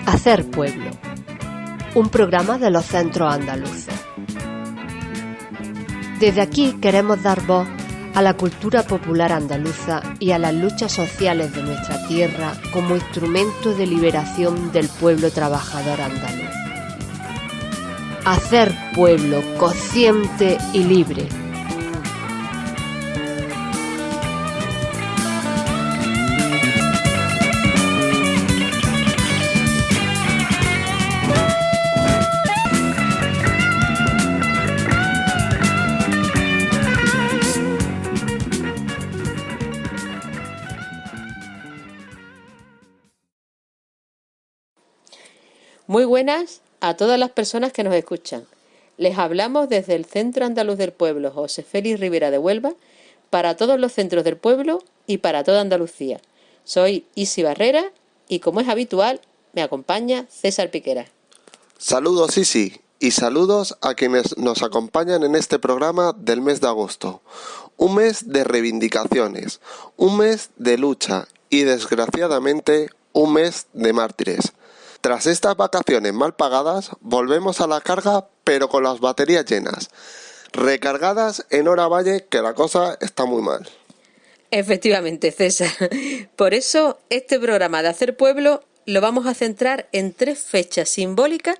Hacer Pueblo, un programa de los centros andaluces. Desde aquí queremos dar voz a la cultura popular andaluza y a las luchas sociales de nuestra tierra como instrumento de liberación del pueblo trabajador andaluz. Hacer pueblo consciente y libre. Muy buenas a todas las personas que nos escuchan. Les hablamos desde el Centro Andaluz del Pueblo José Félix Rivera de Huelva para todos los centros del pueblo y para toda Andalucía. Soy Isi Barrera y, como es habitual, me acompaña César Piquera. Saludos, Isi, y saludos a quienes nos acompañan en este programa del mes de agosto. Un mes de reivindicaciones, un mes de lucha y, desgraciadamente, un mes de mártires. Tras estas vacaciones mal pagadas, volvemos a la carga, pero con las baterías llenas, recargadas en hora valle, que la cosa está muy mal. Efectivamente, César. Por eso, este programa de Hacer Pueblo lo vamos a centrar en 3 fechas simbólicas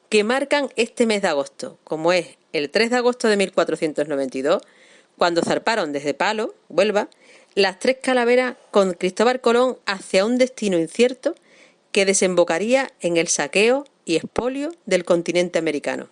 que marcan este mes de agosto, como es el 3 de agosto de 1492, cuando zarparon desde Palo, Huelva, las 3 calaveras con Cristóbal Colón hacia un destino incierto que desembocaría en el saqueo y expolio del continente americano.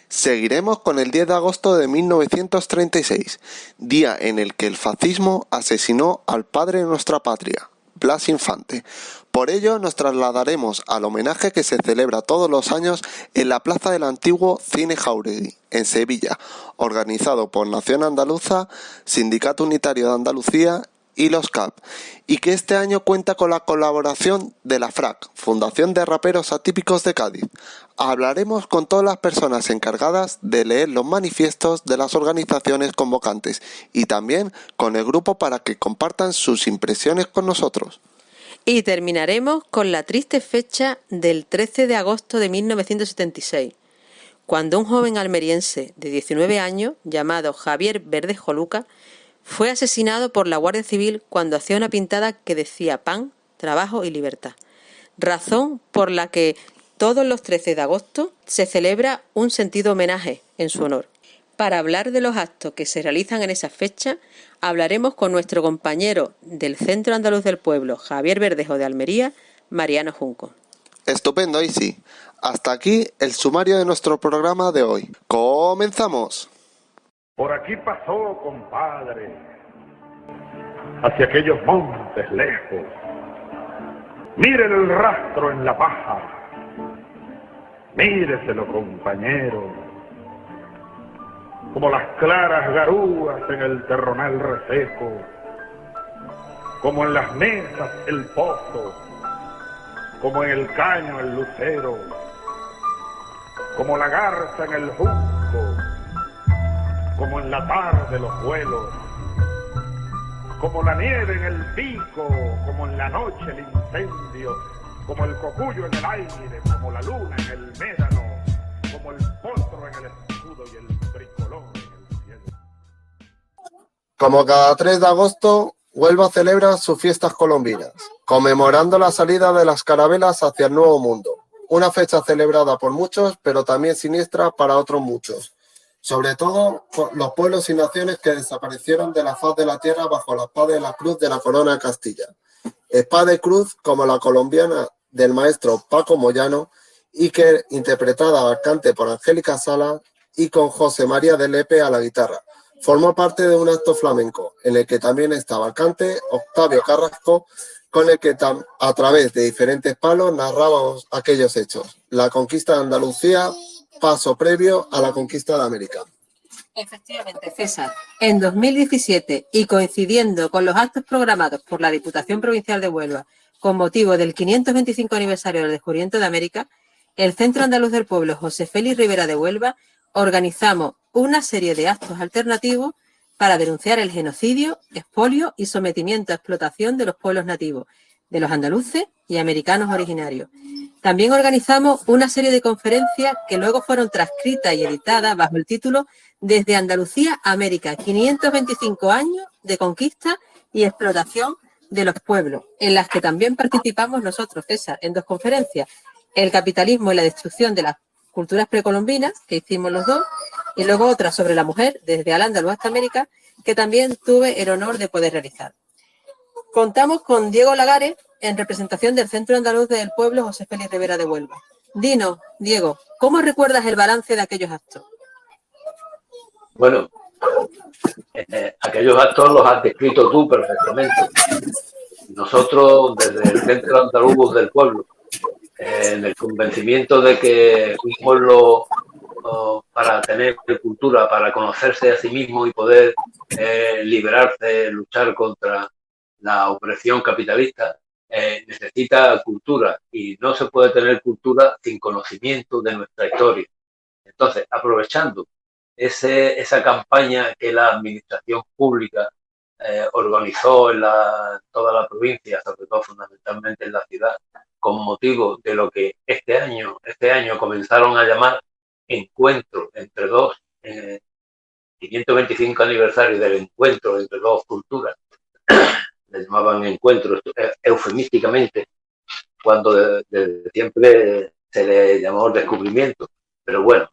Seguiremos con el 10 de agosto de 1936, día en el que el fascismo asesinó al padre de nuestra patria, Blas Infante. Por ello nos trasladaremos al homenaje que se celebra todos los años en la plaza del antiguo Cine Jáuregui, en Sevilla, organizado por Nación Andaluza, Sindicato Unitario de Andalucía y los CAP, y que este año cuenta con la colaboración de la FRAC, Fundación de Raperos Atípicos de Cádiz. Hablaremos con todas las personas encargadas de leer los manifiestos de las organizaciones convocantes y también con el grupo para que compartan sus impresiones con nosotros. Y terminaremos con la triste fecha del 13 de agosto de 1976, cuando un joven almeriense de 19 años, llamado Javier Verdejo Luca, fue asesinado por la Guardia Civil cuando hacía una pintada que decía pan, trabajo y libertad. Razón por la que todos los 13 de agosto se celebra un sentido homenaje en su honor. Para hablar de los actos que se realizan en esa fecha, hablaremos con nuestro compañero del Centro Andaluz del Pueblo, Javier Verdejo de Almería, Mariano Junco. Estupendo, Isi. Hasta aquí el sumario de nuestro programa de hoy. ¡Comenzamos! Por aquí pasó, compadre, hacia aquellos montes lejos. Miren el rastro en la paja, míreselo, compañero, como las claras garúas en el terronal reseco, como en las mesas el pozo, como en el caño el lucero, como la garza en el junco, como en la tarde los vuelos, como la nieve en el pico, como en la noche el incendio, como el cocuyo en el aire, como la luna en el médano, como el potro en el escudo y el tricolor en el cielo. Como cada 3 de agosto, Huelva celebra sus fiestas colombinas, conmemorando la salida de las carabelas hacia el Nuevo Mundo. Una fecha celebrada por muchos, pero también siniestra para otros muchos. Sobre todo los pueblos y naciones que desaparecieron de la faz de la tierra bajo la espada de la cruz de la corona de Castilla. Espada y cruz como la colombiana del maestro Paco Moyano, y que interpretada al cante por Angélica Sala y con José María de Lepe a la guitarra. Formó parte de un acto flamenco, en el que también estaba al cante Octavio Carrasco, con el que a través de diferentes palos narrábamos aquellos hechos. La conquista de Andalucía, paso previo a la conquista de América. Efectivamente, César. En 2017 y coincidiendo con los actos programados por la Diputación Provincial de Huelva con motivo del 525 aniversario del descubrimiento de América, el Centro Andaluz del Pueblo José Félix Rivera de Huelva organizamos una serie de actos alternativos para denunciar el genocidio, expolio y sometimiento a explotación de los pueblos nativos, de los andaluces y americanos originarios. También organizamos una serie de conferencias que luego fueron transcritas y editadas bajo el título Desde Andalucía a América, 525 años de conquista y explotación de los pueblos, en las que también participamos nosotros, César, en 2 conferencias. El capitalismo y la destrucción de las culturas precolombinas, que hicimos los 2, y luego otra sobre la mujer, desde Al-Ándalus hasta América, que también tuve el honor de poder realizar. Contamos con Diego Lagares, en representación del Centro Andaluz del Pueblo José Félix Rivera de Huelva. Dinos, Diego, ¿cómo recuerdas el balance de aquellos actos? Bueno, aquellos actos los has descrito tú perfectamente. Nosotros, desde el Centro Andaluz del Pueblo, en el convencimiento de que un pueblo, para tener cultura, para conocerse a sí mismo y poder liberarse, luchar contra la opresión capitalista, necesita cultura, y no se puede tener cultura sin conocimiento de nuestra historia. Entonces, aprovechando esa campaña que la administración pública organizó en toda la provincia, sobre todo fundamentalmente en la ciudad, con motivo de lo que este año comenzaron a llamar encuentro entre dos, 525 aniversario del encuentro entre 2 culturas, le llamaban encuentro eufemísticamente, cuando desde siempre se le llamó descubrimiento. Pero bueno,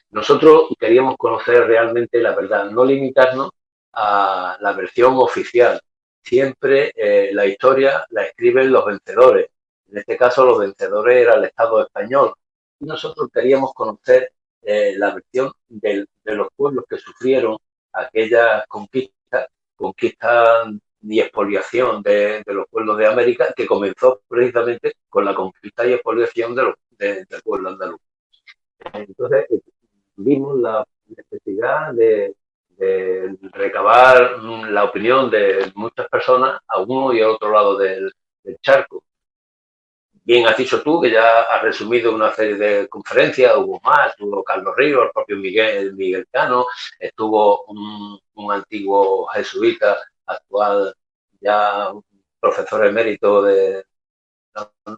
nosotros queríamos conocer realmente la verdad, no limitarnos a la versión oficial. Siempre la historia la escriben los vencedores. En este caso, los vencedores era el Estado español. Y nosotros queríamos conocer la versión de los pueblos que sufrieron aquellas conquistas y expoliación de los pueblos de América, que comenzó precisamente con la conquista y expoliación del pueblo andaluz. Entonces, vimos la necesidad de recabar la opinión de muchas personas a uno y al otro lado del charco. Bien has dicho tú, que ya has resumido una serie de conferencias, hubo más, estuvo Carlos Ríos, el propio Miguel Cano, estuvo un antiguo jesuita, actual ya profesor emérito de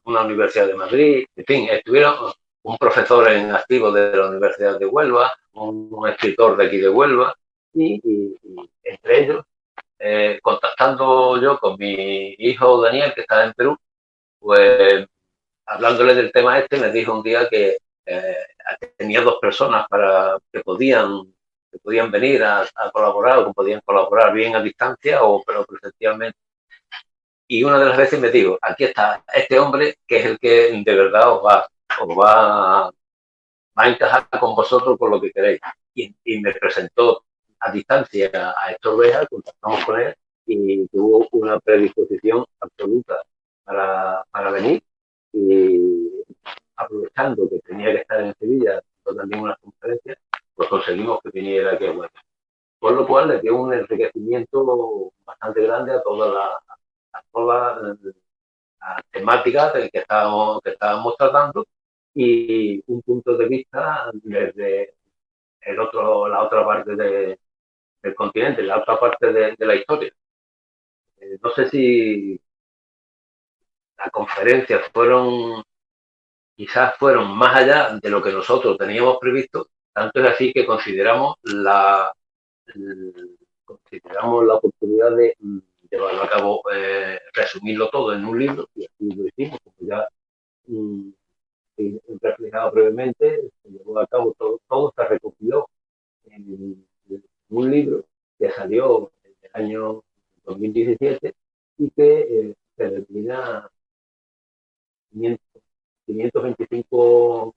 una universidad de Madrid, en fin, estuvieron un profesor en activo de la Universidad de Huelva, un escritor de aquí de Huelva, y entre ellos, contactando yo con mi hijo Daniel, que está en Perú, pues hablándole del tema me dijo un día que tenía 2 personas que podían venir a colaborar, o que podían colaborar bien a distancia pero presencialmente. Y una de las veces me dijo, aquí está este hombre que es el que de verdad os va a encajar con vosotros por lo que queréis. Y me presentó a distancia a Héctor Beja, contactamos con él y tuvo una predisposición absoluta para venir, y aprovechando que tenía que estar en Sevilla, también unas conferencias, pues conseguimos que viniera aquí a Huelva. Por lo cual le dio un enriquecimiento bastante grande a toda la temática que estábamos tratando, y un punto de vista desde la otra parte del continente, la otra parte de la historia. No sé si las conferencias quizás fueron más allá de lo que nosotros teníamos previsto, tanto es así que consideramos la oportunidad de llevarlo a cabo, resumirlo todo en un libro, y así lo hicimos, como ya reflejado brevemente. Se llevó a cabo todo se recopiló en un libro que salió en el año 2017 y que se denomina 525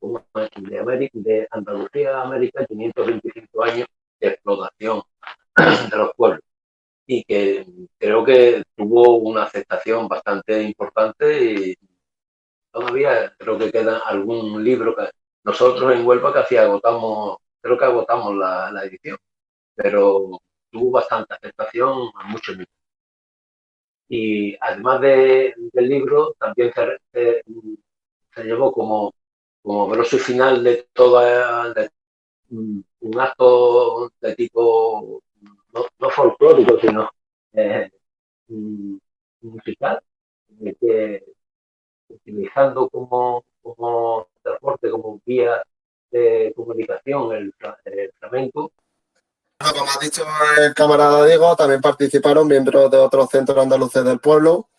de Andalucía a América, 525 años de explotación de los pueblos. y que creo que tuvo una aceptación bastante importante y todavía creo que queda algún libro que nosotros en Huelva casi agotamos, creo que agotamos la edición, pero tuvo bastante aceptación a muchos niveles. Y además del libro, también se llevó como grosso y final de toda un acto de tipo no folclórico, sino eh, mm, musical, que utilizando como transporte, como vía de comunicación el flamenco. Bueno, como ha dicho el camarada Diego, también participaron miembros de otros centros andaluces del pueblo,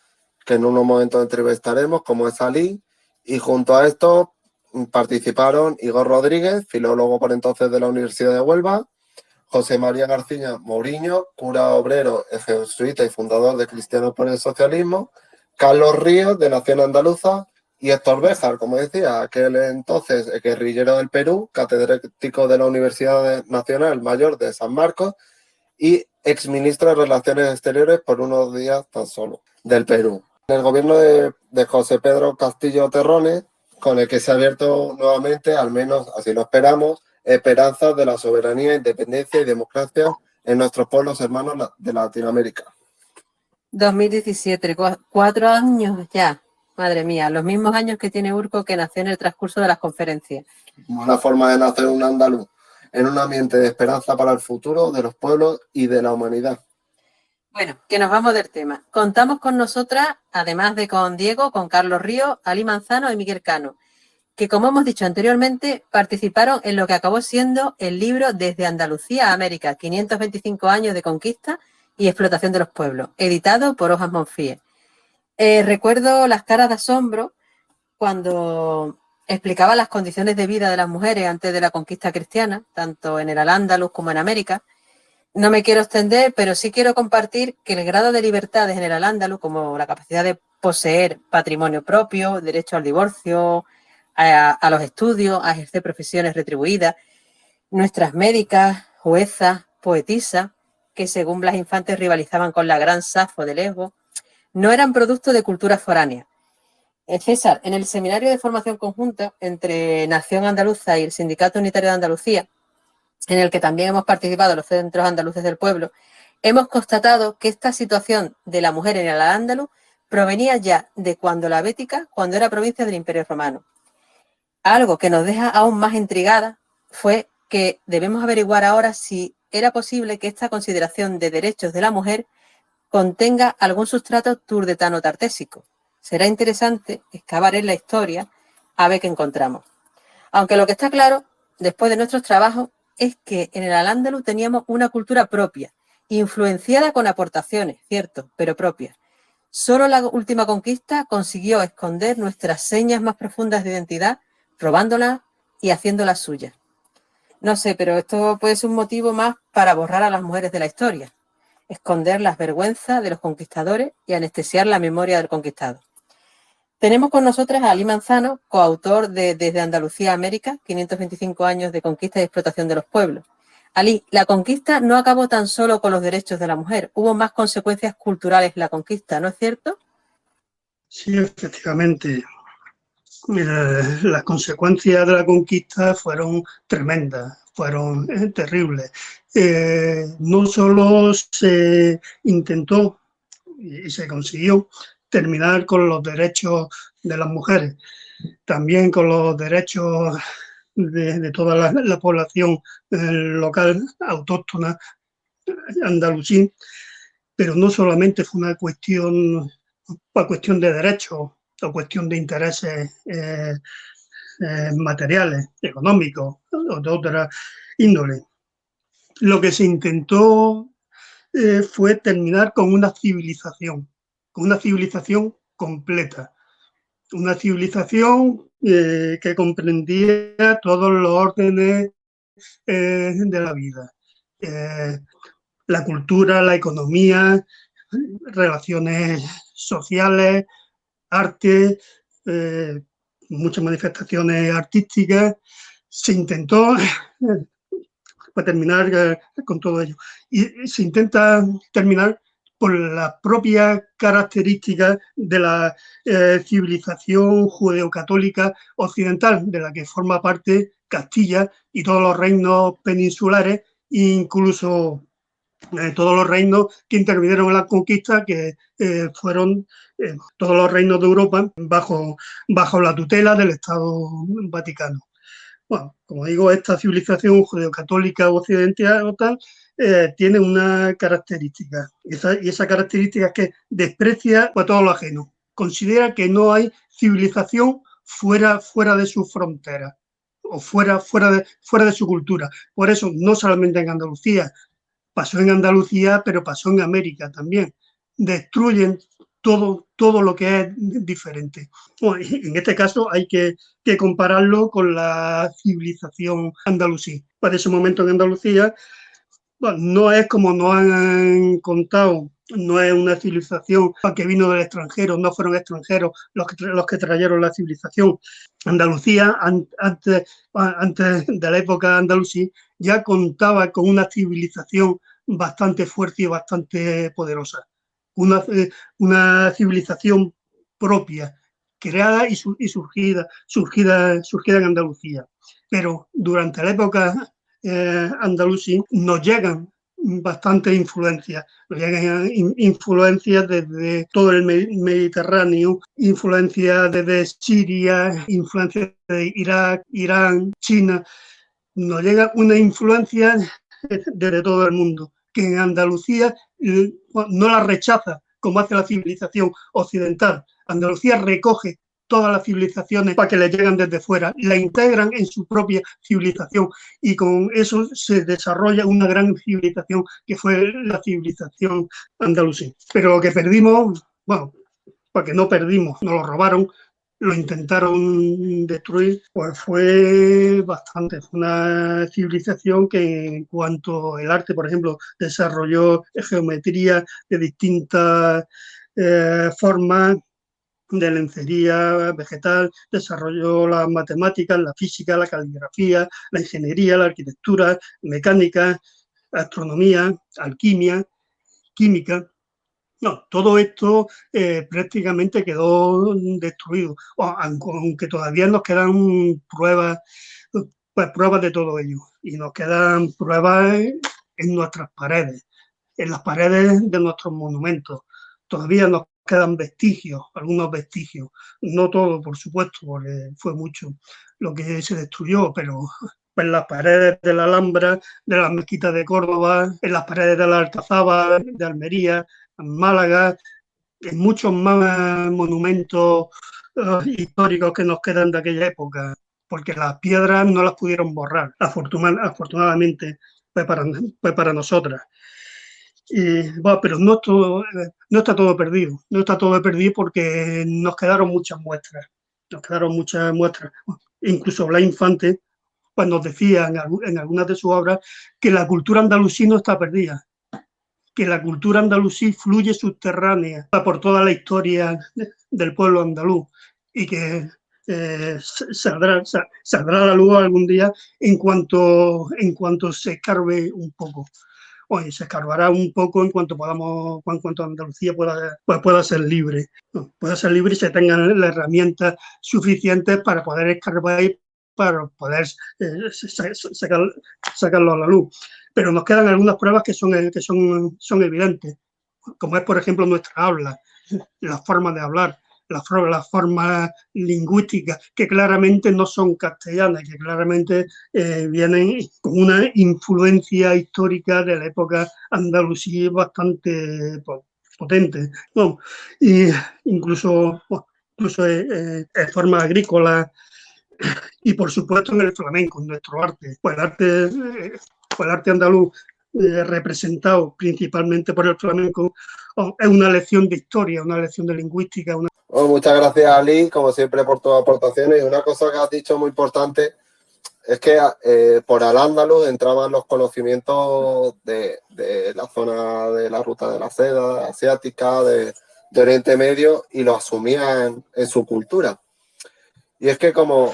que en unos momentos entrevistaremos, como es Ali, y junto a esto participaron Igor Rodríguez, filólogo por entonces de la Universidad de Huelva, José María García Mourinho, cura obrero, jesuita y fundador de Cristianos por el Socialismo, Carlos Ríos, de Nación Andaluza, y Héctor Béjar, como decía, aquel entonces guerrillero del Perú, catedrático de la Universidad Nacional Mayor de San Marcos y exministro de Relaciones Exteriores por unos días tan solo del Perú. En el gobierno de José Pedro Castillo Terrones, con el que se ha abierto nuevamente, al menos así lo esperamos, esperanzas de la soberanía, independencia y democracia en nuestros pueblos hermanos de Latinoamérica. 2017, 4 años ya. Madre mía, los mismos años que tiene Urco, que nació en el transcurso de las conferencias. Una forma de nacer un andaluz en un ambiente de esperanza para el futuro de los pueblos y de la humanidad. Bueno, que nos vamos del tema. Contamos con nosotras, además de con Diego, con Carlos Ríos, Ali Manzano y Miguel Cano, que como hemos dicho anteriormente, participaron en lo que acabó siendo el libro Desde Andalucía a América, 525 años de conquista y explotación de los pueblos, editado por Hojas Monfíes. Recuerdo las caras de asombro cuando explicaba las condiciones de vida de las mujeres antes de la conquista cristiana, tanto en el Al-Ándalus como en América. No me quiero extender, pero sí quiero compartir que el grado de libertades en el Al-Ándalus, como la capacidad de poseer patrimonio propio, derecho al divorcio, a los estudios, a ejercer profesiones retribuidas, nuestras médicas, juezas, poetisas, que según Blas Infantes rivalizaban con la gran Safo de Lesbos, no eran producto de cultura foránea. César, en el seminario de formación conjunta entre Nación Andaluza y el Sindicato Unitario de Andalucía, en el que también hemos participado los centros andaluces del pueblo, hemos constatado que esta situación de la mujer en el Al-Ándalus provenía ya de cuando la Bética, cuando era provincia del Imperio Romano. Algo que nos deja aún más intrigada fue que debemos averiguar ahora si era posible que esta consideración de derechos de la mujer contenga algún sustrato turdetano-tartésico. Será interesante excavar en la historia a ver qué encontramos. Aunque lo que está claro, después de nuestros trabajos, es que en el Al-Ándalus teníamos una cultura propia, influenciada con aportaciones, cierto, pero propia. Solo la última conquista consiguió esconder nuestras señas más profundas de identidad, robándolas y haciéndolas suyas. No sé, pero esto puede ser un motivo más para borrar a las mujeres de la historia, esconder las vergüenzas de los conquistadores y anestesiar la memoria del conquistado. Tenemos con nosotras a Ali Manzano, coautor de Desde Andalucía a América, 525 años de conquista y explotación de los pueblos. Ali, la conquista no acabó tan solo con los derechos de la mujer, hubo más consecuencias culturales en la conquista, ¿no es cierto? Sí, efectivamente. Las consecuencias de la conquista fueron tremendas, fueron terribles. No solo se intentó y se consiguió terminar con los derechos de las mujeres, también con los derechos de toda la población local, autóctona, andalusí, pero no solamente fue una cuestión de derechos o cuestión de intereses materiales, económicos o de otra índole. Lo que se intentó fue terminar con una civilización completa, una civilización que comprendía todos los órdenes de la vida, la cultura, la economía, relaciones sociales, arte, muchas manifestaciones artísticas. Se intentó para terminar con todo ello. Y se intenta terminar por las propias características de la civilización judeocatólica occidental, de la que forma parte Castilla y todos los reinos peninsulares, incluso todos los reinos que intervinieron en la conquista, que fueron todos los reinos de Europa bajo la tutela del Estado Vaticano. Bueno, como digo, esta civilización judeocatólica occidental tiene una característica, y esa característica es que desprecia a todo lo ajeno. Considera que no hay civilización fuera de sus fronteras o fuera de su cultura. Por eso, no solamente en Andalucía, pasó en Andalucía, pero pasó en América también. Destruyen todo lo que es diferente. Bueno, en este caso hay que compararlo con la civilización andalusí. Para ese momento en Andalucía, bueno, no es como nos han contado, no es una civilización que vino del extranjero, no fueron extranjeros los que trajeron la civilización. Andalucía, antes de la época andalusí, ya contaba con una civilización bastante fuerte y bastante poderosa. Una civilización propia, creada y surgida en Andalucía. Pero durante la época andalusí nos llegan bastantes influencias, influencias desde todo el Mediterráneo, influencias desde Siria, influencias de Irak, Irán, China. Nos llega una influencia desde todo el mundo, que en Andalucía no la rechaza como hace la civilización occidental. Andalucía recoge todas las civilizaciones para que le llegan desde fuera, la integran en su propia civilización, y con eso se desarrolla una gran civilización que fue la civilización andalusí. Pero lo que perdimos, bueno, porque no perdimos, nos lo robaron, lo intentaron destruir, pues fue bastante. Fue una civilización que, en cuanto al arte, por ejemplo, desarrolló geometría de distintas formas, de lencería vegetal, desarrolló las matemáticas, la física, la caligrafía, la ingeniería, la arquitectura, mecánica, astronomía, alquimia, química. No, todo esto prácticamente quedó destruido, aunque todavía nos quedan pruebas de todo ello, y nos quedan pruebas en nuestras paredes, en las paredes de nuestros monumentos. Todavía nos quedan vestigios, algunos vestigios, no todo, por supuesto, porque fue mucho lo que se destruyó, pero en las paredes de la Alhambra, de las mezquitas de Córdoba, en las paredes de la Alcazaba, de Almería, en Málaga, en muchos más monumentos históricos que nos quedan de aquella época, porque las piedras no las pudieron borrar, afortunadamente fue para nosotras. Bueno, pero no está todo perdido, porque nos quedaron muchas muestras, Incluso Blas Infante, pues nos decía en algunas de sus obras que la cultura andalusí no está perdida, que la cultura andalusí fluye subterránea por toda la historia del pueblo andaluz, y que saldrá a la luz algún día en cuanto se escarbe un poco. Oye, se escarbará un poco en cuanto Andalucía pueda ser libre, ¿no? Pueda ser libre y se tengan las herramientas suficientes para poder escarbar y para poder sacarlo a la luz. Pero nos quedan algunas pruebas que son evidentes, como es, por ejemplo, nuestra habla, la forma de hablar, las formas lingüísticas, que claramente no son castellanas, que claramente vienen con una influencia histórica de la época andalusí bastante potente, ¿no? Y incluso formas agrícolas, y por supuesto en el flamenco, en nuestro arte. Pues el arte andaluz, representado principalmente por el flamenco, es una lección de historia, una lección de lingüística. Bueno, muchas gracias, Ali, como siempre, por tus aportaciones. Y una cosa que has dicho muy importante es que por Al-Ándalus entraban los conocimientos de la zona de la ruta de la seda asiática, de Oriente Medio, y lo asumían en su cultura. Y es que, como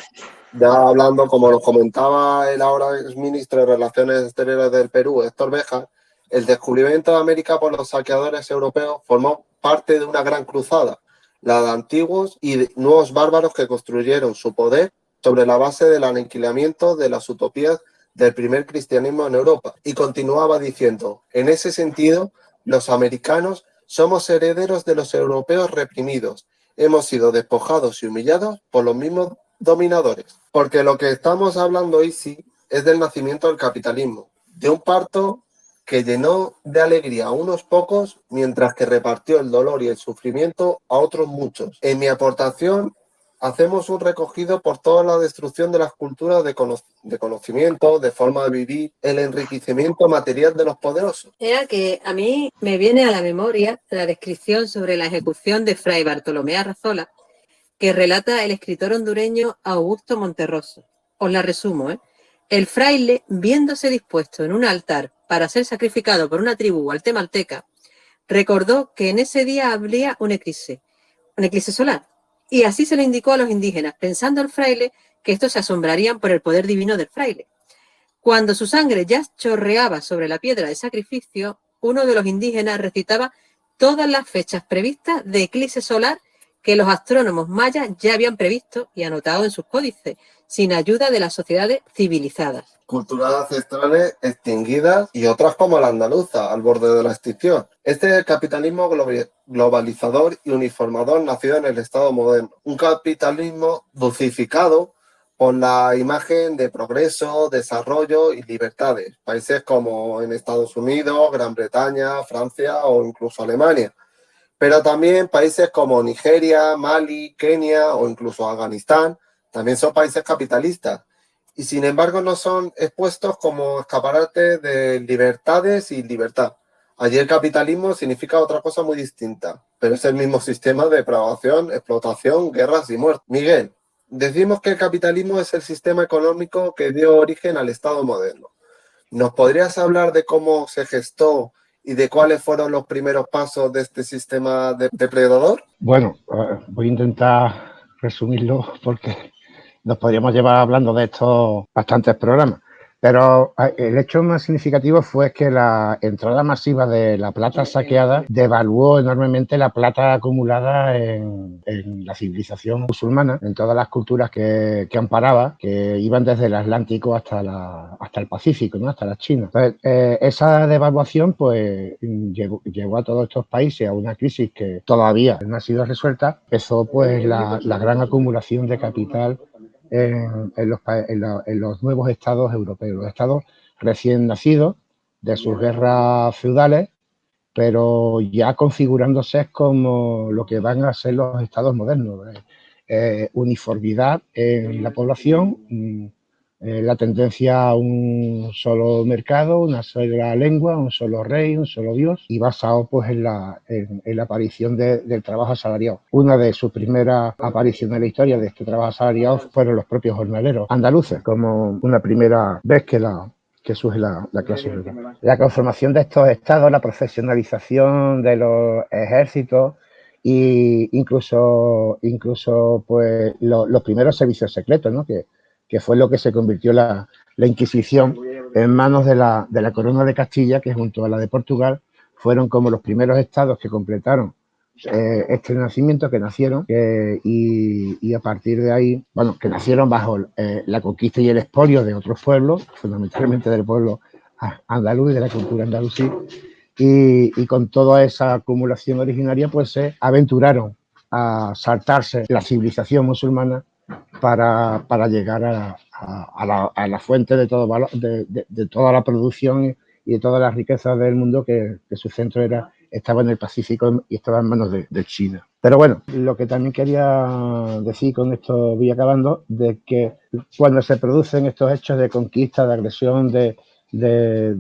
Ya hablando, como nos comentaba el ahora exministro de Relaciones Exteriores del Perú, Héctor Béjar, el descubrimiento de América por los saqueadores europeos formó parte de una gran cruzada, la de antiguos y de nuevos bárbaros que construyeron su poder sobre la base del aniquilamiento de las utopías del primer cristianismo en Europa. Y continuaba diciendo, en ese sentido, los americanos somos herederos de los europeos reprimidos. Hemos sido despojados y humillados por los mismos dominadores. Porque lo que estamos hablando hoy sí es del nacimiento del capitalismo, de un parto que llenó de alegría a unos pocos mientras que repartió el dolor y el sufrimiento a otros muchos. En mi aportación hacemos un recogido por toda la destrucción de las culturas de conocimiento, de forma de vivir, el enriquecimiento material de los poderosos. Era que a mí me viene a la memoria la descripción sobre la ejecución de Fray Bartolomé Arrazola, que relata el escritor hondureño Augusto Monterroso. Os la resumo, ¿eh? El fraile, viéndose dispuesto en un altar para ser sacrificado por una tribu guatemalteca, recordó que en ese día habría un eclipse solar, y así se lo indicó a los indígenas, pensando el fraile que estos se asombrarían por el poder divino del fraile. Cuando su sangre ya chorreaba sobre la piedra de sacrificio, uno de los indígenas recitaba todas las fechas previstas de eclipse solar que los astrónomos mayas ya habían previsto y anotado en sus códices, sin ayuda de las sociedades civilizadas. Culturas ancestrales extinguidas y otras como la andaluza, al borde de la extinción. Este es el capitalismo globalizador y uniformador nacido en el Estado moderno. Un capitalismo dulcificado por la imagen de progreso, desarrollo y libertades. Países como en Estados Unidos, Gran Bretaña, Francia o incluso Alemania. Pero también países como Nigeria, Mali, Kenia o incluso Afganistán también son países capitalistas y sin embargo no son expuestos como escaparates de libertades y libertad. Allí el capitalismo significa otra cosa muy distinta, pero es el mismo sistema de depravación, explotación, guerras y muerte. Miguel, decimos que el capitalismo es el sistema económico que dio origen al Estado moderno. ¿Nos podrías hablar de cómo se gestó y de cuáles fueron los primeros pasos de este sistema depredador? Bueno, voy a intentar resumirlo porque nos podríamos llevar hablando de estos bastantes programas. Pero el hecho más significativo fue que la entrada masiva de la plata saqueada devaluó enormemente la plata acumulada en la civilización musulmana, en todas las culturas que amparaba, que iban desde el Atlántico hasta el Pacífico, ¿no? Hasta la China. Entonces, esa devaluación pues llevó a todos estos países a una crisis que todavía no ha sido resuelta. Empezó pues la gran acumulación de capital en los nuevos estados europeos, los estados recién nacidos de sus guerras feudales, pero ya configurándose como lo que van a ser los estados modernos. Uniformidad en la población, la tendencia a un solo mercado, una sola lengua, un solo rey, un solo dios, y basado pues en la aparición del trabajo asalariado. Una de sus primeras apariciones en la historia de este trabajo asalariado fueron los propios jornaleros andaluces, como una primera vez que surge la clase obrera. La conformación de estos estados, la profesionalización de los ejércitos e incluso pues los primeros servicios secretos, ¿no? que fue lo que se convirtió la Inquisición en manos de la Corona de Castilla, que junto a la de Portugal fueron como los primeros estados que completaron este nacimiento, que nacieron y a partir de ahí, bueno, que nacieron bajo la conquista y el expolio de otros pueblos, fundamentalmente del pueblo andaluz y de la cultura andalusí, y con toda esa acumulación originaria pues se aventuraron a saltarse la civilización musulmana para llegar a la fuente de todo valor, de toda la producción y de todas las riquezas del mundo, que su centro estaba en el Pacífico y estaba en manos de China. Pero bueno, lo que también quería decir con esto, voy acabando, de que cuando se producen estos hechos de conquista, de agresión, de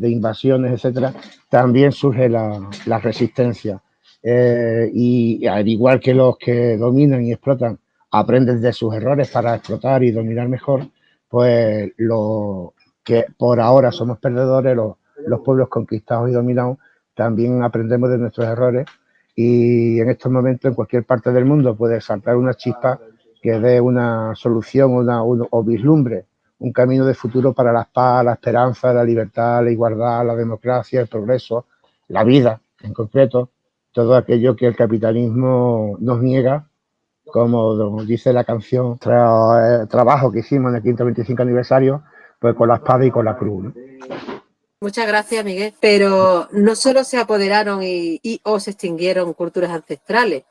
invasiones, etcétera, también surge la resistencia. Y al igual que los que dominan y explotan aprenden de sus errores para explotar y dominar mejor, pues los que por ahora somos perdedores, los pueblos conquistados y dominados, también aprendemos de nuestros errores, y en estos momentos en cualquier parte del mundo puede saltar una chispa que dé una solución o vislumbre un camino de futuro para la paz, la esperanza, la libertad, la igualdad, la democracia, el progreso, la vida en concreto, todo aquello que el capitalismo nos niega, como dice la canción, trabajo que hicimos en el 525 aniversario, pues con la espada y con la cruz, ¿no? Muchas gracias, Miguel. Pero no solo se apoderaron o se extinguieron culturas ancestrales.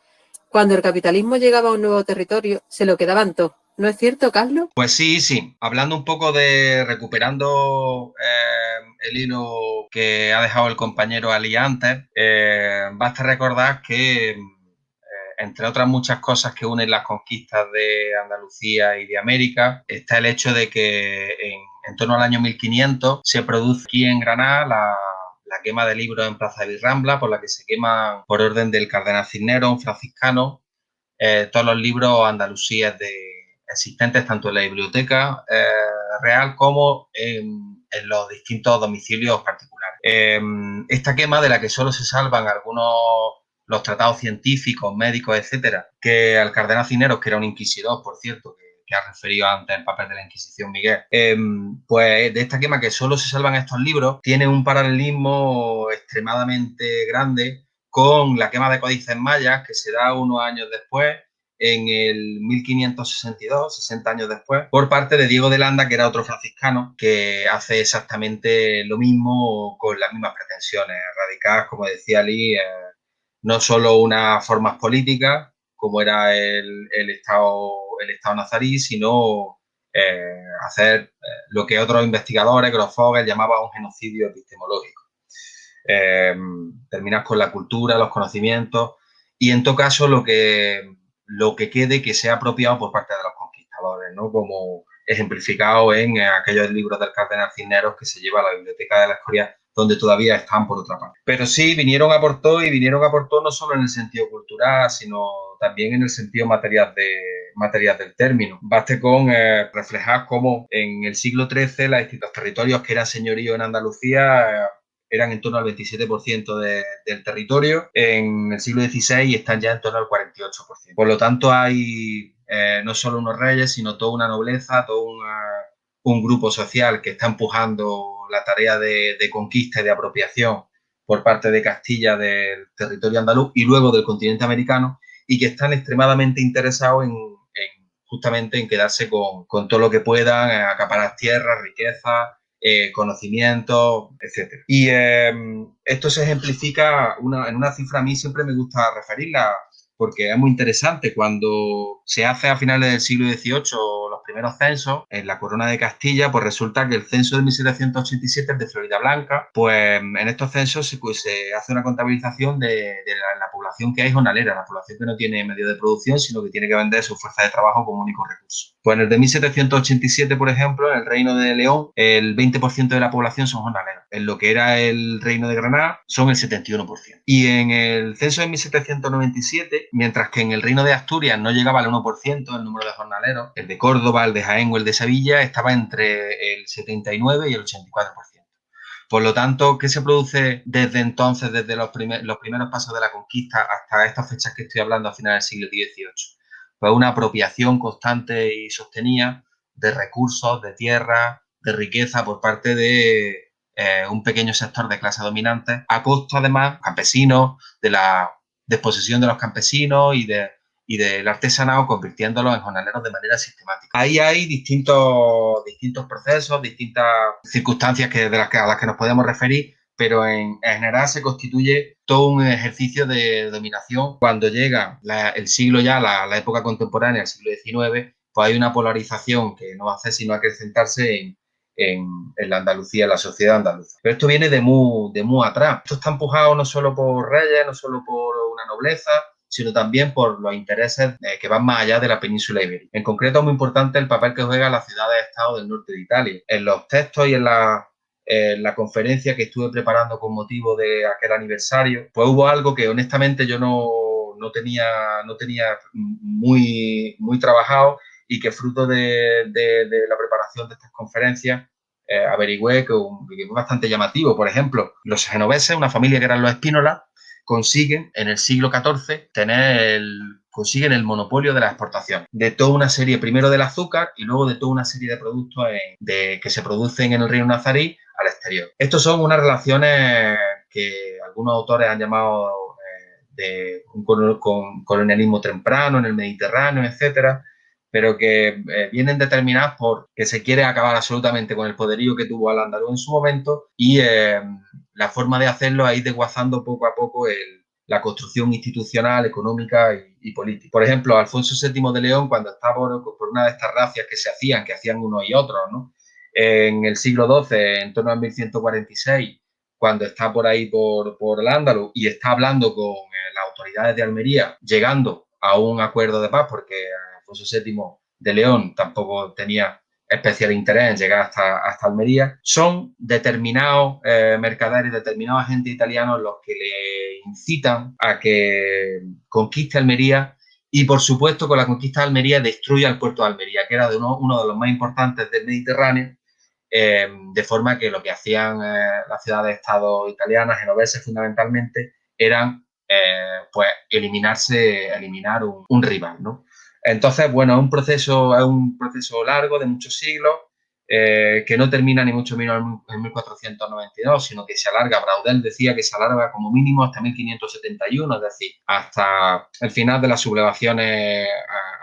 Cuando el capitalismo llegaba a un nuevo territorio, se lo quedaban todo. ¿No es cierto, Carlos? Pues sí. Hablando un poco de recuperando el hilo que ha dejado el compañero Ali antes, basta recordar que, entre otras muchas cosas que unen las conquistas de Andalucía y de América, está el hecho de que en torno al año 1500 se produce aquí en Granada la quema de libros en Plaza de Virrambla, por la que se queman por orden del cardenal Cisneros, un franciscano, todos los libros andalusíes existentes tanto en la biblioteca real como en los distintos domicilios particulares. Esta quema, de la que solo se salvan los tratados científicos, médicos, etcétera, que al cardenal Cisneros, que era un inquisidor, por cierto, que ha referido antes el papel de la Inquisición Miguel, pues de esta quema que solo se salvan estos libros, tiene un paralelismo extremadamente grande con la quema de códices mayas que se da unos años después, en el 1562, 60 años después, por parte de Diego de Landa, que era otro franciscano, que hace exactamente lo mismo con las mismas pretensiones, radicadas, como decía Ali, no solo unas formas políticas, como era el Estado nazarí, sino hacer lo que otros investigadores, Grosfoguer, llamaban un genocidio epistemológico. Terminar con la cultura, los conocimientos, y en todo caso lo que quede que sea apropiado por parte de los conquistadores, ¿no? Como ejemplificado en aquellos libros del cardenal Cisneros que se lleva a la Biblioteca de la Escoria, donde todavía están por otra parte. Pero sí, vinieron a por todo no solo en el sentido cultural, sino también en el sentido material del término. Baste con reflejar cómo en el siglo XIII los territorios que eran señorío en Andalucía eran en torno al 27% del territorio. En el siglo XVI están ya en torno al 48%. Por lo tanto, hay no solo unos reyes, sino toda una nobleza, todo un grupo social que está empujando la tarea de conquista y de apropiación por parte de Castilla del territorio andaluz y luego del continente americano, y que están extremadamente interesados justamente en quedarse con todo lo que puedan, acaparar tierras, riquezas, conocimientos, etc. Y esto se ejemplifica en una cifra. A mí siempre me gusta referirla porque es muy interesante. Cuando se hace a finales del siglo XVIII los primeros censos en la Corona de Castilla, pues resulta que el censo de 1787 es de Florida Blanca. Pues en estos censos se hace una contabilización de la población que hay jornalera, la población que no tiene medio de producción, sino que tiene que vender su fuerza de trabajo como único recurso. Pues en el de 1787, por ejemplo, en el Reino de León, el 20% de la población son jornaleros. En lo que era el Reino de Granada, son el 71%. Y en el censo de 1797, mientras que en el Reino de Asturias no llegaba al 1% el número de jornaleros, el de Córdoba, el de Jaén o el de Sevilla estaba entre el 79 y el 84%. Por lo tanto, ¿qué se produce desde entonces, desde los primeros pasos de la conquista hasta estas fechas que estoy hablando, a finales del siglo XVIII? Pues una apropiación constante y sostenida de recursos, de tierra, de riqueza por parte de un pequeño sector de clase dominante, a costa además campesinos, de la desposesión de los campesinos y del artesanado, convirtiéndolos en jornaleros de manera sistemática. Ahí hay distintos procesos, distintas circunstancias a las que nos podemos referir, pero en general se constituye todo un ejercicio de dominación. Cuando llega el siglo ya, la época contemporánea, el siglo XIX, pues hay una polarización que no hace sino acrecentarse en la Andalucía, en la sociedad andaluza. Pero esto viene de muy atrás. Esto está empujado no solo por reyes, no solo por una nobleza, sino también por los intereses que van más allá de la península ibérica. En concreto, es muy importante el papel que juega la ciudades-estado del norte de Italia. En los textos y en la conferencia que estuve preparando con motivo de aquel aniversario, pues hubo algo que honestamente yo no tenía muy trabajado, y que fruto de la preparación de estas conferencias averigüé que es bastante llamativo. Por ejemplo, los genoveses, una familia que eran los Espínola, consiguen en el siglo XIV tener consiguen el monopolio de la exportación de toda una serie, primero del azúcar y luego de toda una serie de productos que se producen en el reino nazarí al exterior. Estos son unas relaciones que algunos autores han llamado de un colonialismo temprano en el Mediterráneo, etcétera, pero que vienen determinadas por que se quiere acabar absolutamente con el poderío que tuvo Al-Ándalus en su momento y la forma de hacerlo es ir desguazando poco a poco la construcción institucional, económica y política. Por ejemplo, Alfonso VII de León, cuando está por una de estas racias que hacían unos y otros, ¿no? En el siglo XII, en torno a 1146, cuando está por ahí por Al-Ándalus y está hablando con las autoridades de Almería, llegando a un acuerdo de paz, porque Alfonso VII de León tampoco tenía especial interés en llegar hasta Almería, son determinados mercaderes, determinados agentes italianos los que le incitan a que conquiste Almería y, por supuesto, con la conquista de Almería destruya el puerto de Almería, que era uno de los más importantes del Mediterráneo, de forma que lo que hacían las ciudades-estado italianas, genoveses fundamentalmente, eran pues eliminar un rival, ¿no? Entonces, bueno, es un proceso largo de muchos siglos que no termina ni mucho menos en 1492, sino que se alarga. Braudel decía que se alarga como mínimo hasta 1571, es decir, hasta el final de las sublevaciones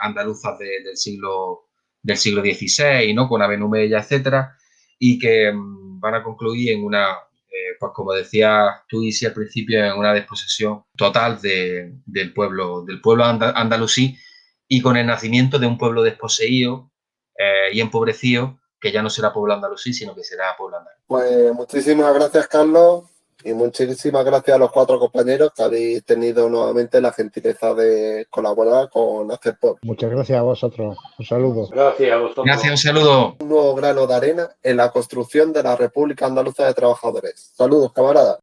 andaluzas del siglo XVI, ¿no? Con Aben Humeya, etcétera, y que van a concluir en una, pues como decía tú, Isi, al principio, en una desposesión total del pueblo andalusí, y con el nacimiento de un pueblo desposeído y empobrecido, que ya no será pueblo andalusí, sino que será pueblo andaluz. Pues muchísimas gracias, Carlos, y muchísimas gracias a los 4 compañeros que habéis tenido nuevamente la gentileza de colaborar con Hacer Pueblo. Muchas gracias a vosotros. Un saludo. Gracias a vosotros. Gracias, un saludo. Un nuevo grano de arena en la construcción de la República Andaluza de Trabajadores. Saludos, camaradas.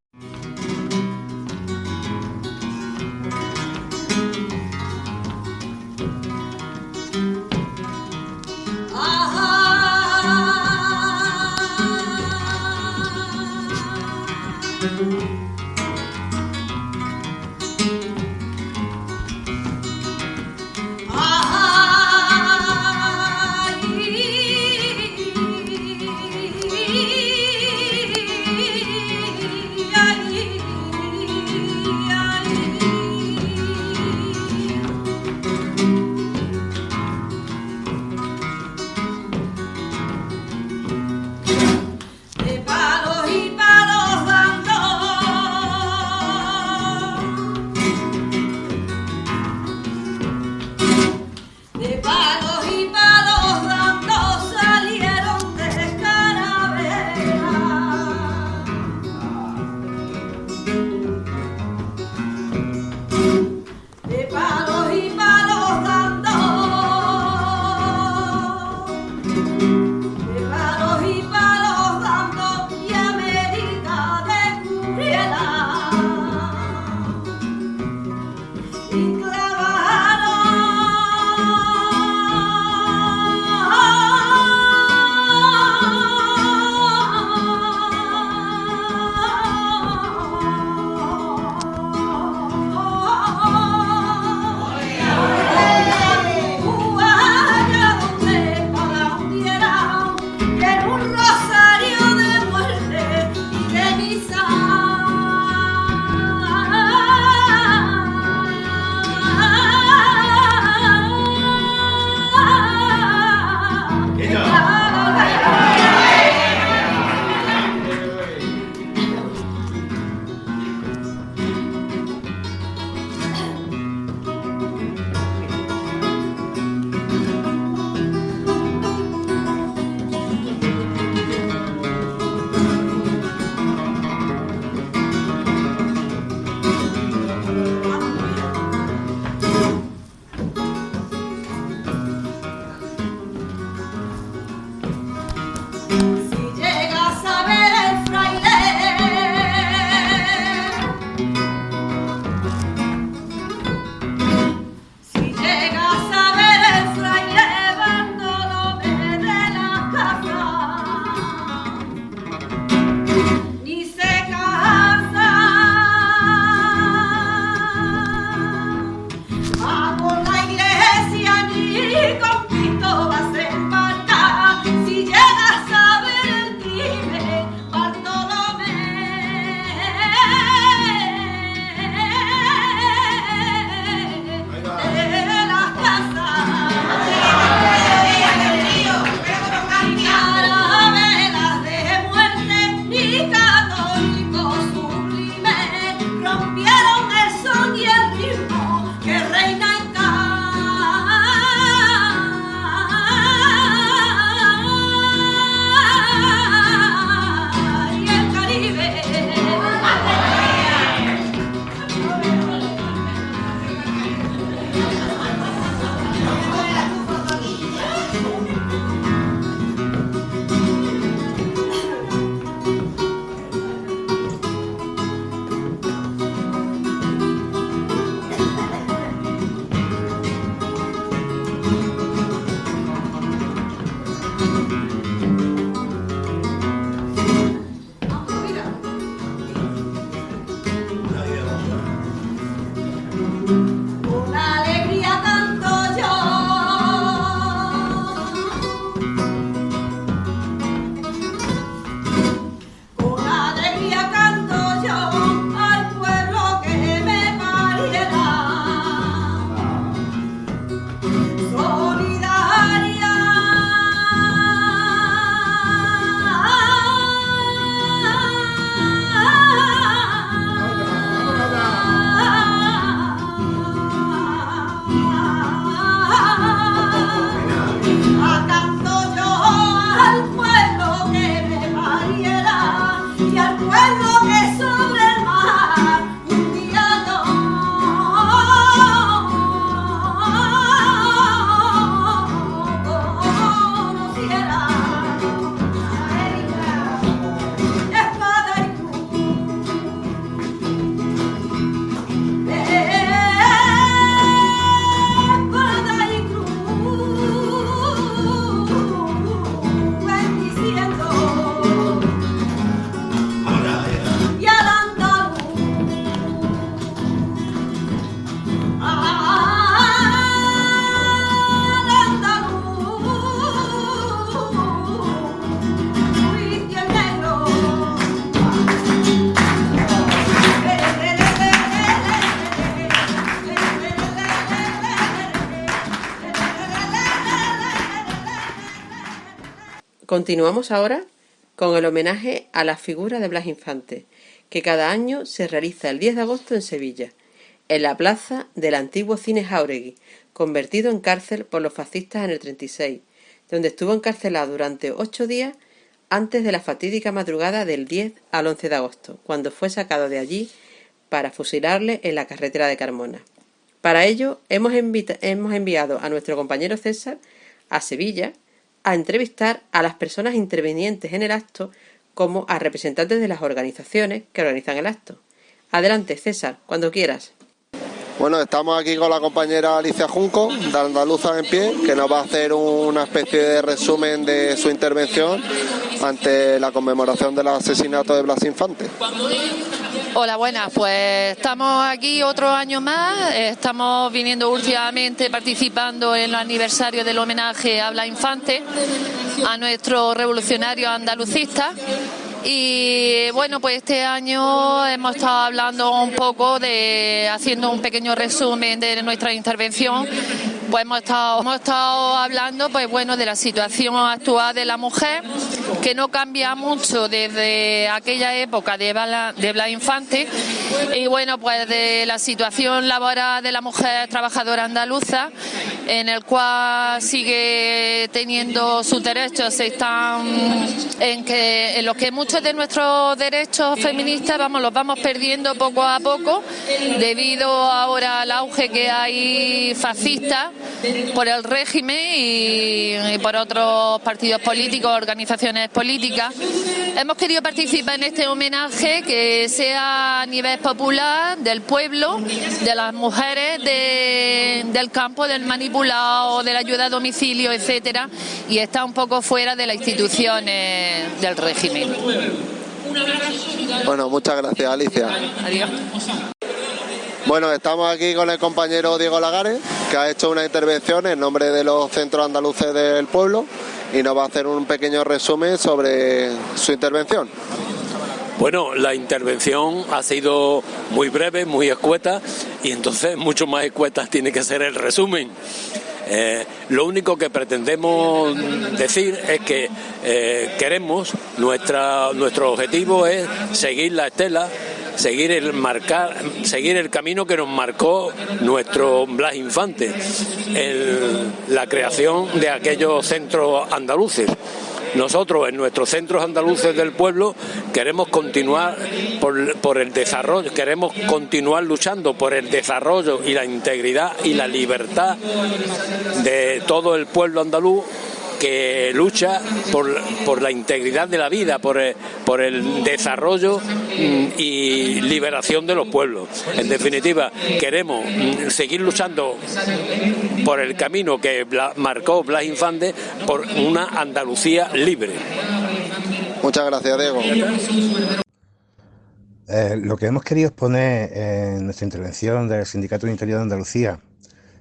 Continuamos ahora con el homenaje a la figura de Blas Infante, que cada año se realiza el 10 de agosto en Sevilla, en la plaza del antiguo Cine Jáuregui, convertido en cárcel por los fascistas en el 36, donde estuvo encarcelado durante 8 días antes de la fatídica madrugada del 10 al 11 de agosto, cuando fue sacado de allí para fusilarle en la carretera de Carmona. Para ello hemos enviado a nuestro compañero César a Sevilla a entrevistar a las personas intervinientes en el acto como a representantes de las organizaciones que organizan el acto. Adelante, César, cuando quieras. Bueno, estamos aquí con la compañera Alicia Junco, de Andaluza en Pie, que nos va a hacer una especie de resumen de su intervención ante la conmemoración del asesinato de Blas Infante. Hola, buenas. Pues estamos aquí otro año más. Estamos viniendo últimamente participando en el aniversario del homenaje a Blas Infante, a nuestro revolucionario andalucista. Y bueno, pues este año hemos estado hablando un poco haciendo un pequeño resumen de nuestra intervención. Pues hemos estado hablando, pues bueno, de la situación actual de la mujer, que no cambia mucho desde aquella época de Blas Infante, y bueno, pues de la situación laboral de la mujer trabajadora andaluza, en el cual sigue teniendo sus derechos, en los que muchos de nuestros derechos feministas los vamos perdiendo poco a poco, debido ahora al auge que hay fascista por el régimen y por otros partidos políticos, organizaciones políticas. Hemos querido participar en este homenaje que sea a nivel popular, del pueblo, de las mujeres del campo, del manipulado, de la ayuda a domicilio, etcétera, y está un poco fuera de las instituciones del régimen. Bueno, muchas gracias, Alicia. Adiós. Bueno, estamos aquí con el compañero Diego Lagares, que ha hecho una intervención en nombre de los centros andaluces del pueblo y nos va a hacer un pequeño resumen sobre su intervención. Bueno, la intervención ha sido muy breve, muy escueta, y entonces mucho más escueta tiene que ser el resumen. Lo único que pretendemos decir es que nuestro objetivo es seguir la estela, seguir el camino que nos marcó nuestro Blas Infante, la creación de aquellos centros andaluces. Nosotros en nuestros centros andaluces del pueblo queremos continuar por el desarrollo, queremos continuar luchando por el desarrollo y la integridad y la libertad de todo el pueblo andaluz, que lucha por la integridad de la vida, por el desarrollo y liberación de los pueblos. En definitiva, queremos seguir luchando por el camino que marcó Blas Infante, por una Andalucía libre. Muchas gracias, Diego. Lo que hemos querido exponer en nuestra intervención del Sindicato de Interior de Andalucía,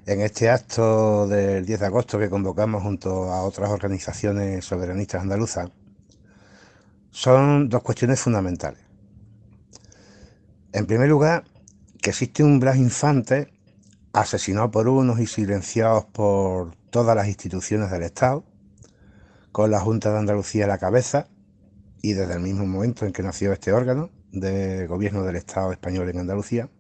en este acto del 10 de agosto que convocamos junto a otras organizaciones soberanistas andaluzas, son dos cuestiones fundamentales. En primer lugar, que existe un Blas Infante asesinado por unos y silenciados por todas las instituciones del Estado, con la Junta de Andalucía a la cabeza, y desde el mismo momento en que nació este órgano de gobierno del Estado español en Andalucía,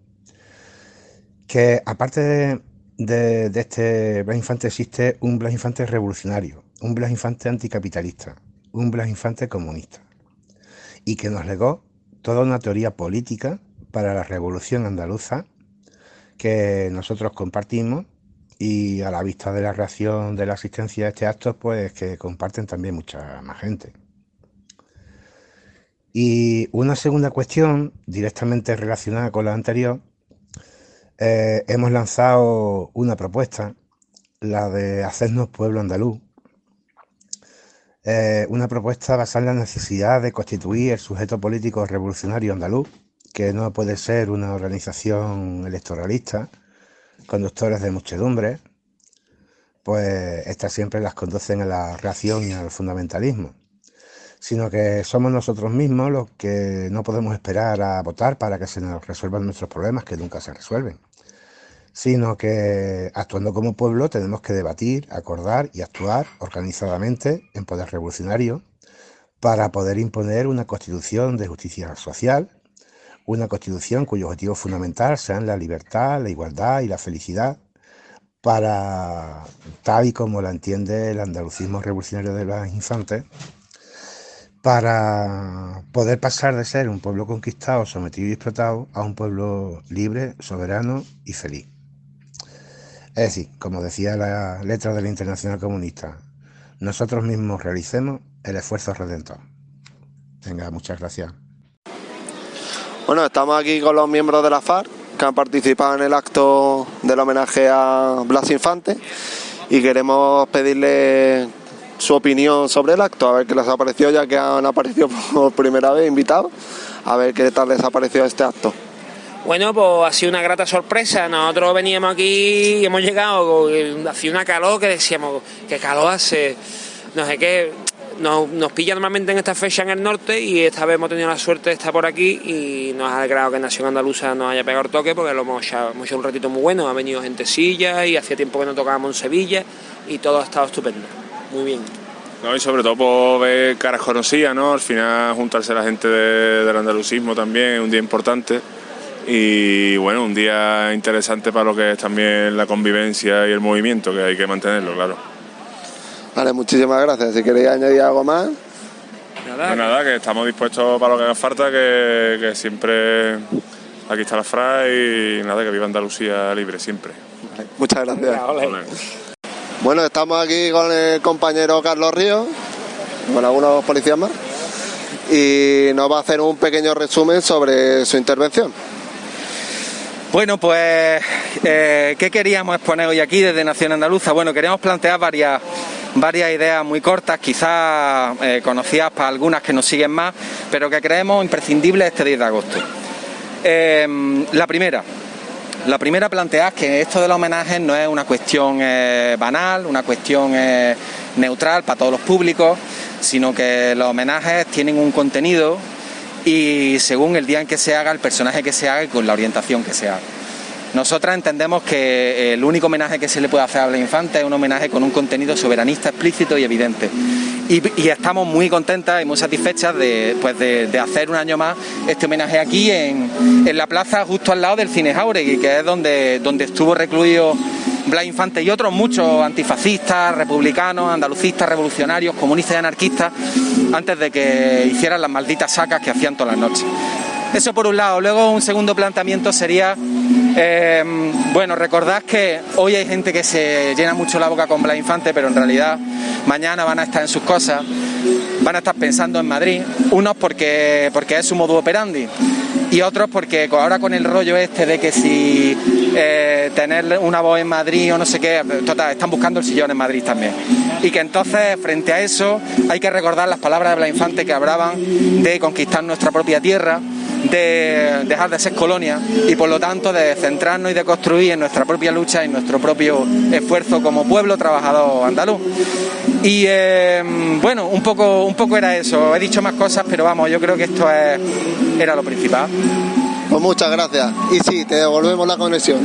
que aparte de este Blas Infante existe un Blas Infante revolucionario, un Blas Infante anticapitalista, un Blas Infante comunista, y que nos legó toda una teoría política para la revolución andaluza que nosotros compartimos, y a la vista de la reacción de la asistencia a este acto, pues que comparten también mucha más gente. Y una segunda cuestión directamente relacionada con la anterior, hemos lanzado una propuesta, la de hacernos pueblo andaluz, una propuesta basada en la necesidad de constituir el sujeto político revolucionario andaluz, que no puede ser una organización electoralista, conductores de muchedumbres, pues estas siempre las conducen a la reacción y al fundamentalismo, sino que somos nosotros mismos los que no podemos esperar a votar para que se nos resuelvan nuestros problemas, que nunca se resuelven, sino que actuando como pueblo tenemos que debatir, acordar y actuar organizadamente en poder revolucionario para poder imponer una constitución de justicia social, una constitución cuyo objetivo fundamental sean la libertad, la igualdad y la felicidad, para, tal y como la entiende el andalucismo revolucionario de Blas Infante, para poder pasar de ser un pueblo conquistado, sometido y explotado a un pueblo libre, soberano y feliz. Es decir, como decía la letra de la Internacional Comunista, nosotros mismos realicemos el esfuerzo redentor. Venga, muchas gracias. Bueno, estamos aquí con los miembros de la FARC que han participado en el acto del homenaje a Blas Infante y queremos pedirle su opinión sobre el acto, a ver qué les ha parecido, ya que han aparecido por primera vez invitados, a ver qué tal les ha parecido este acto. Bueno, pues ha sido una grata sorpresa. Nosotros veníamos aquí y hemos llegado, hacía una calor que decíamos, qué calor hace, no sé qué. Nos pilla normalmente en esta fecha en el norte y esta vez hemos tenido la suerte de estar por aquí y nos ha alegrado que Nación Andaluza nos haya pegado el toque porque lo hemos hecho un ratito muy bueno. Ha venido gentecilla y hacía tiempo que no tocábamos en Sevilla y todo ha estado estupendo. Muy bien. No, y sobre todo por ver caras conocidas, ¿no? Al final juntarse la gente del andalucismo también es un día importante y bueno, un día interesante para lo que es también la convivencia y el movimiento, que hay que mantenerlo, claro. Vale, muchísimas gracias. Si queréis añadir algo más. Nada, que estamos dispuestos para lo que haga falta, que siempre aquí está la FRA y nada, que viva Andalucía libre siempre. Vale, muchas gracias. Bueno, estamos aquí con el compañero Carlos Ríos, con algunos policías más, y nos va a hacer un pequeño resumen sobre su intervención. Bueno, pues, ¿qué queríamos exponer hoy aquí desde Nación Andaluza? Bueno, queríamos plantear varias ideas muy cortas, quizás conocidas para algunas que nos siguen más, pero que creemos imprescindibles este 10 de agosto. La primera plantear que esto de los homenajes no es una cuestión banal, una cuestión neutral para todos los públicos, sino que los homenajes tienen un contenido y según el día en que se haga, el personaje que se haga y con la orientación que se haga. Nosotras entendemos que el único homenaje que se le puede hacer a Blas Infante es un homenaje con un contenido soberanista explícito y evidente. Y estamos muy contentas y muy satisfechas de hacer un año más este homenaje aquí en la plaza justo al lado del Cine Jáuregui, que es donde estuvo recluido Blas Infante y otros muchos antifascistas, republicanos, andalucistas, revolucionarios, comunistas y anarquistas antes de que hicieran las malditas sacas que hacían todas las noches. Eso por un lado. Luego un segundo planteamiento sería, recordad que hoy hay gente que se llena mucho la boca con Blas Infante, pero en realidad mañana van a estar en sus cosas, van a estar pensando en Madrid, unos porque es su modus operandi y otros porque ahora con el rollo este de que si tener una voz en Madrid o no sé qué, total, están buscando el sillón en Madrid también. Y que entonces frente a eso hay que recordar las palabras de Blas Infante que hablaban de conquistar nuestra propia tierra, de dejar de ser colonia y por lo tanto de centrarnos y de construir en nuestra propia lucha y en nuestro propio esfuerzo como pueblo trabajador andaluz. Y un poco era eso. He dicho más cosas, pero vamos, yo creo que esto era lo principal. Pues muchas gracias. Y sí, te devolvemos la conexión.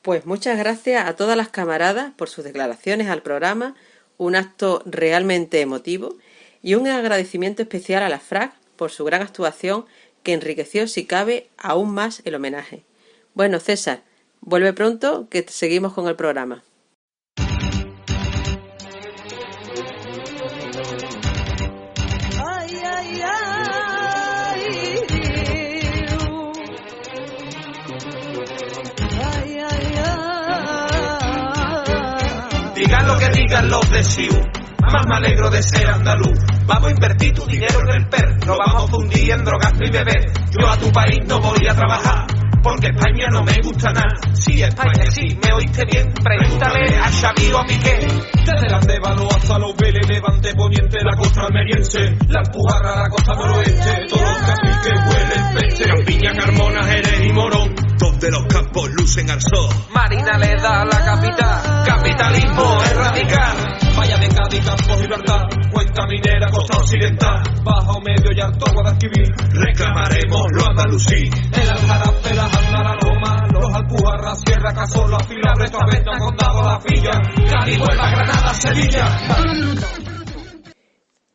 Pues muchas gracias a todas las camaradas por sus declaraciones al programa, un acto realmente emotivo y un agradecimiento especial a la FRAC por su gran actuación que enriqueció, si cabe, aún más el homenaje. Bueno, César, vuelve pronto, que seguimos con el programa. Digan lo que digan los de Siu, más me alegro de ser andaluz. Vamos a invertir tu dinero en el PER, lo vamos a fundir en drogas y beber. Yo a tu país no voy a trabajar, porque España no me gusta nada. Sí, España, sí, me oíste bien, pregúntale a Xavi o a Piqué. Desde la Andévalo hasta los Vélez, Levante, Poniente, la costa almeriense, la Alpujarra, la costa noroeste, todos los capis que huelen peste. Campiña, Carmona, Jerez y Morón, donde los campos lucen al sol. Marina le da la capital, capitalismo es radical. Vaya de Cádiz, Campos, Libertad, Cuenca Minera, costa occidental, Bajo, Medio y Alto Guadalquivir, reclamaremos lo andalusí. El Aljarafe, la Janda, la Roma, los Alpujarra, la sierra, Cazorla, Filabre, Tabeta, Condado, La Villa, Cádiz, Huelva, Granada, Sevilla.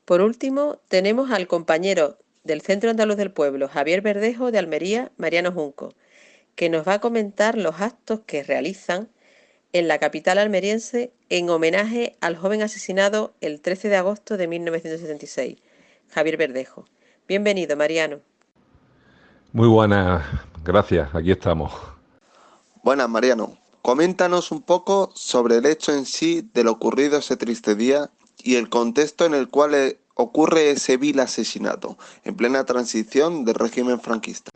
Por último, tenemos al compañero del Centro Andaluz del Pueblo, Javier Verdejo, de Almería, Mariano Junco, que nos va a comentar los actos que realizan en la capital almeriense en homenaje al joven asesinado el 13 de agosto de 1976, Javier Verdejo. Bienvenido, Mariano. Muy buenas, gracias, aquí estamos. Buenas, Mariano. Coméntanos un poco sobre el hecho en sí de lo ocurrido ese triste día y el contexto en el cual ocurre ese vil asesinato, en plena transición del régimen franquista.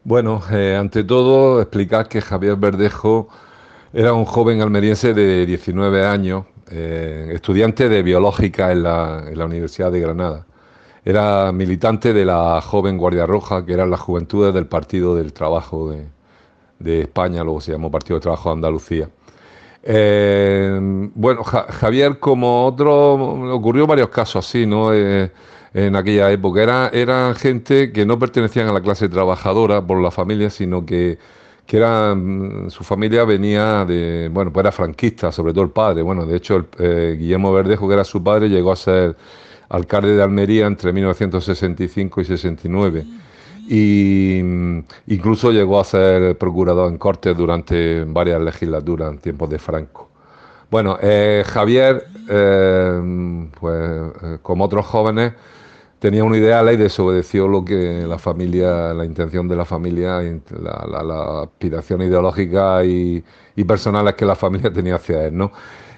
Bueno, ante todo, explicar que Javier Verdejo era un joven almeriense de 19 años, estudiante de biológica en la Universidad de Granada. Era militante de la joven Guardia Roja, que eran las juventudes del Partido del Trabajo de España, luego se llamó Partido del Trabajo de Andalucía. Bueno, Javier, como otros, ocurrió varios casos así, ¿no? En aquella época. Eran gente que no pertenecían a la clase trabajadora por la familia, sino que su familia venía de, bueno, pues era franquista, sobre todo el padre. Bueno, de hecho, Guillermo Verdejo, que era su padre, llegó a ser alcalde de Almería entre 1965 y 69. Y incluso llegó a ser procurador en Cortes durante varias legislaturas en tiempos de Franco. Bueno, Javier, como otros jóvenes, tenía un ideal y desobedeció lo que la familia, la intención de la familia, la aspiración ideológica y personales que la familia tenía hacia él, ¿no?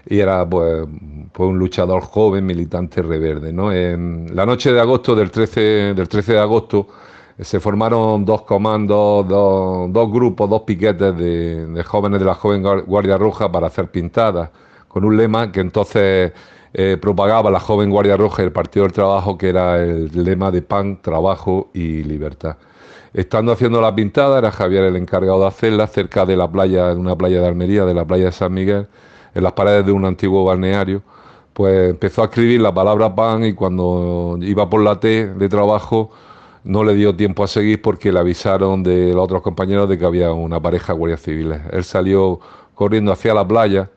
Y era pues un luchador joven, militante rebelde, ¿no? En la noche de agosto, del 13 de agosto, se formaron dos comandos, dos grupos, dos piquetes de jóvenes de la joven Guardia Roja para hacer pintadas, con un lema que entonces propagaba la joven Guardia Roja y el Partido del Trabajo, que era el lema de pan, trabajo y libertad. Estando haciendo la pintada, era Javier el encargado de hacerla cerca de la playa, de una playa de Almería, de la playa de San Miguel, en las paredes de un antiguo balneario. Pues empezó a escribir la palabra pan y cuando iba por la T de trabajo no le dio tiempo a seguir porque le avisaron de los otros compañeros de que había una pareja de guardias civiles. Él salió corriendo hacia la playa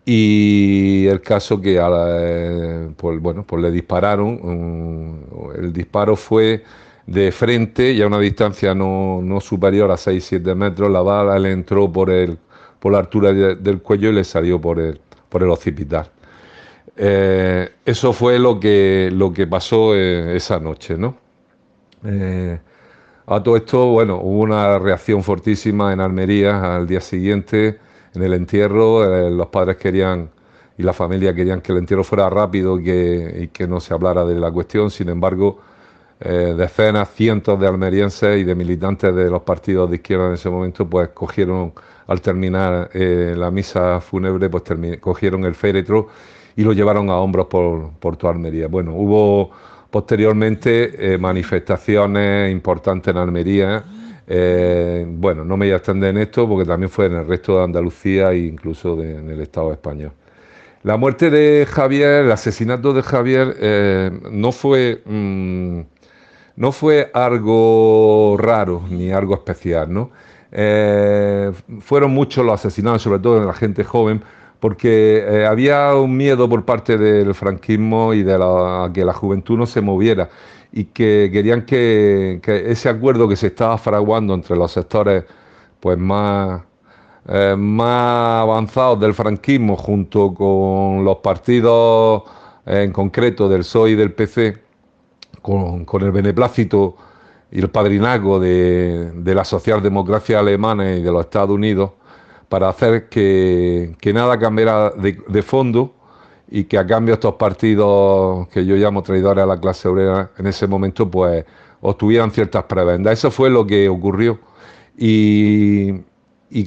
y el caso que pues le dispararon. El disparo fue de frente y a una distancia no superior a 6-7 metros. La bala le entró por la altura del cuello y le salió por el occipital. Eso fue lo que pasó esa noche, ¿no? A todo esto, bueno, hubo una reacción fortísima en Almería al día siguiente, en el entierro. Los padres querían y la familia querían que el entierro fuera rápido y que no se hablara de la cuestión. Sin embargo, decenas, cientos de almerienses y de militantes de los partidos de izquierda en ese momento, pues cogieron, al terminar la misa fúnebre, pues cogieron el féretro y lo llevaron a hombros por toda Almería. Bueno, hubo posteriormente manifestaciones importantes en Almería. Bueno, no me voy a extender en esto porque también fue en el resto de Andalucía e incluso en el Estado español. La muerte de Javier, el asesinato de Javier, no fue algo raro ni algo especial, ¿no? Fueron muchos los asesinados, sobre todo de la gente joven, porque había un miedo por parte del franquismo y de que la juventud no se moviera y que querían que ese acuerdo que se estaba fraguando entre los sectores pues más avanzados del franquismo junto con los partidos en concreto del PSOE y del PC, con el beneplácito y el padrinazgo de la socialdemocracia alemana y de los Estados Unidos, para hacer que nada cambiara de fondo y que a cambio estos partidos que yo llamo traidores a la clase obrera en ese momento pues obtuvieran ciertas prebendas. Eso fue lo que ocurrió y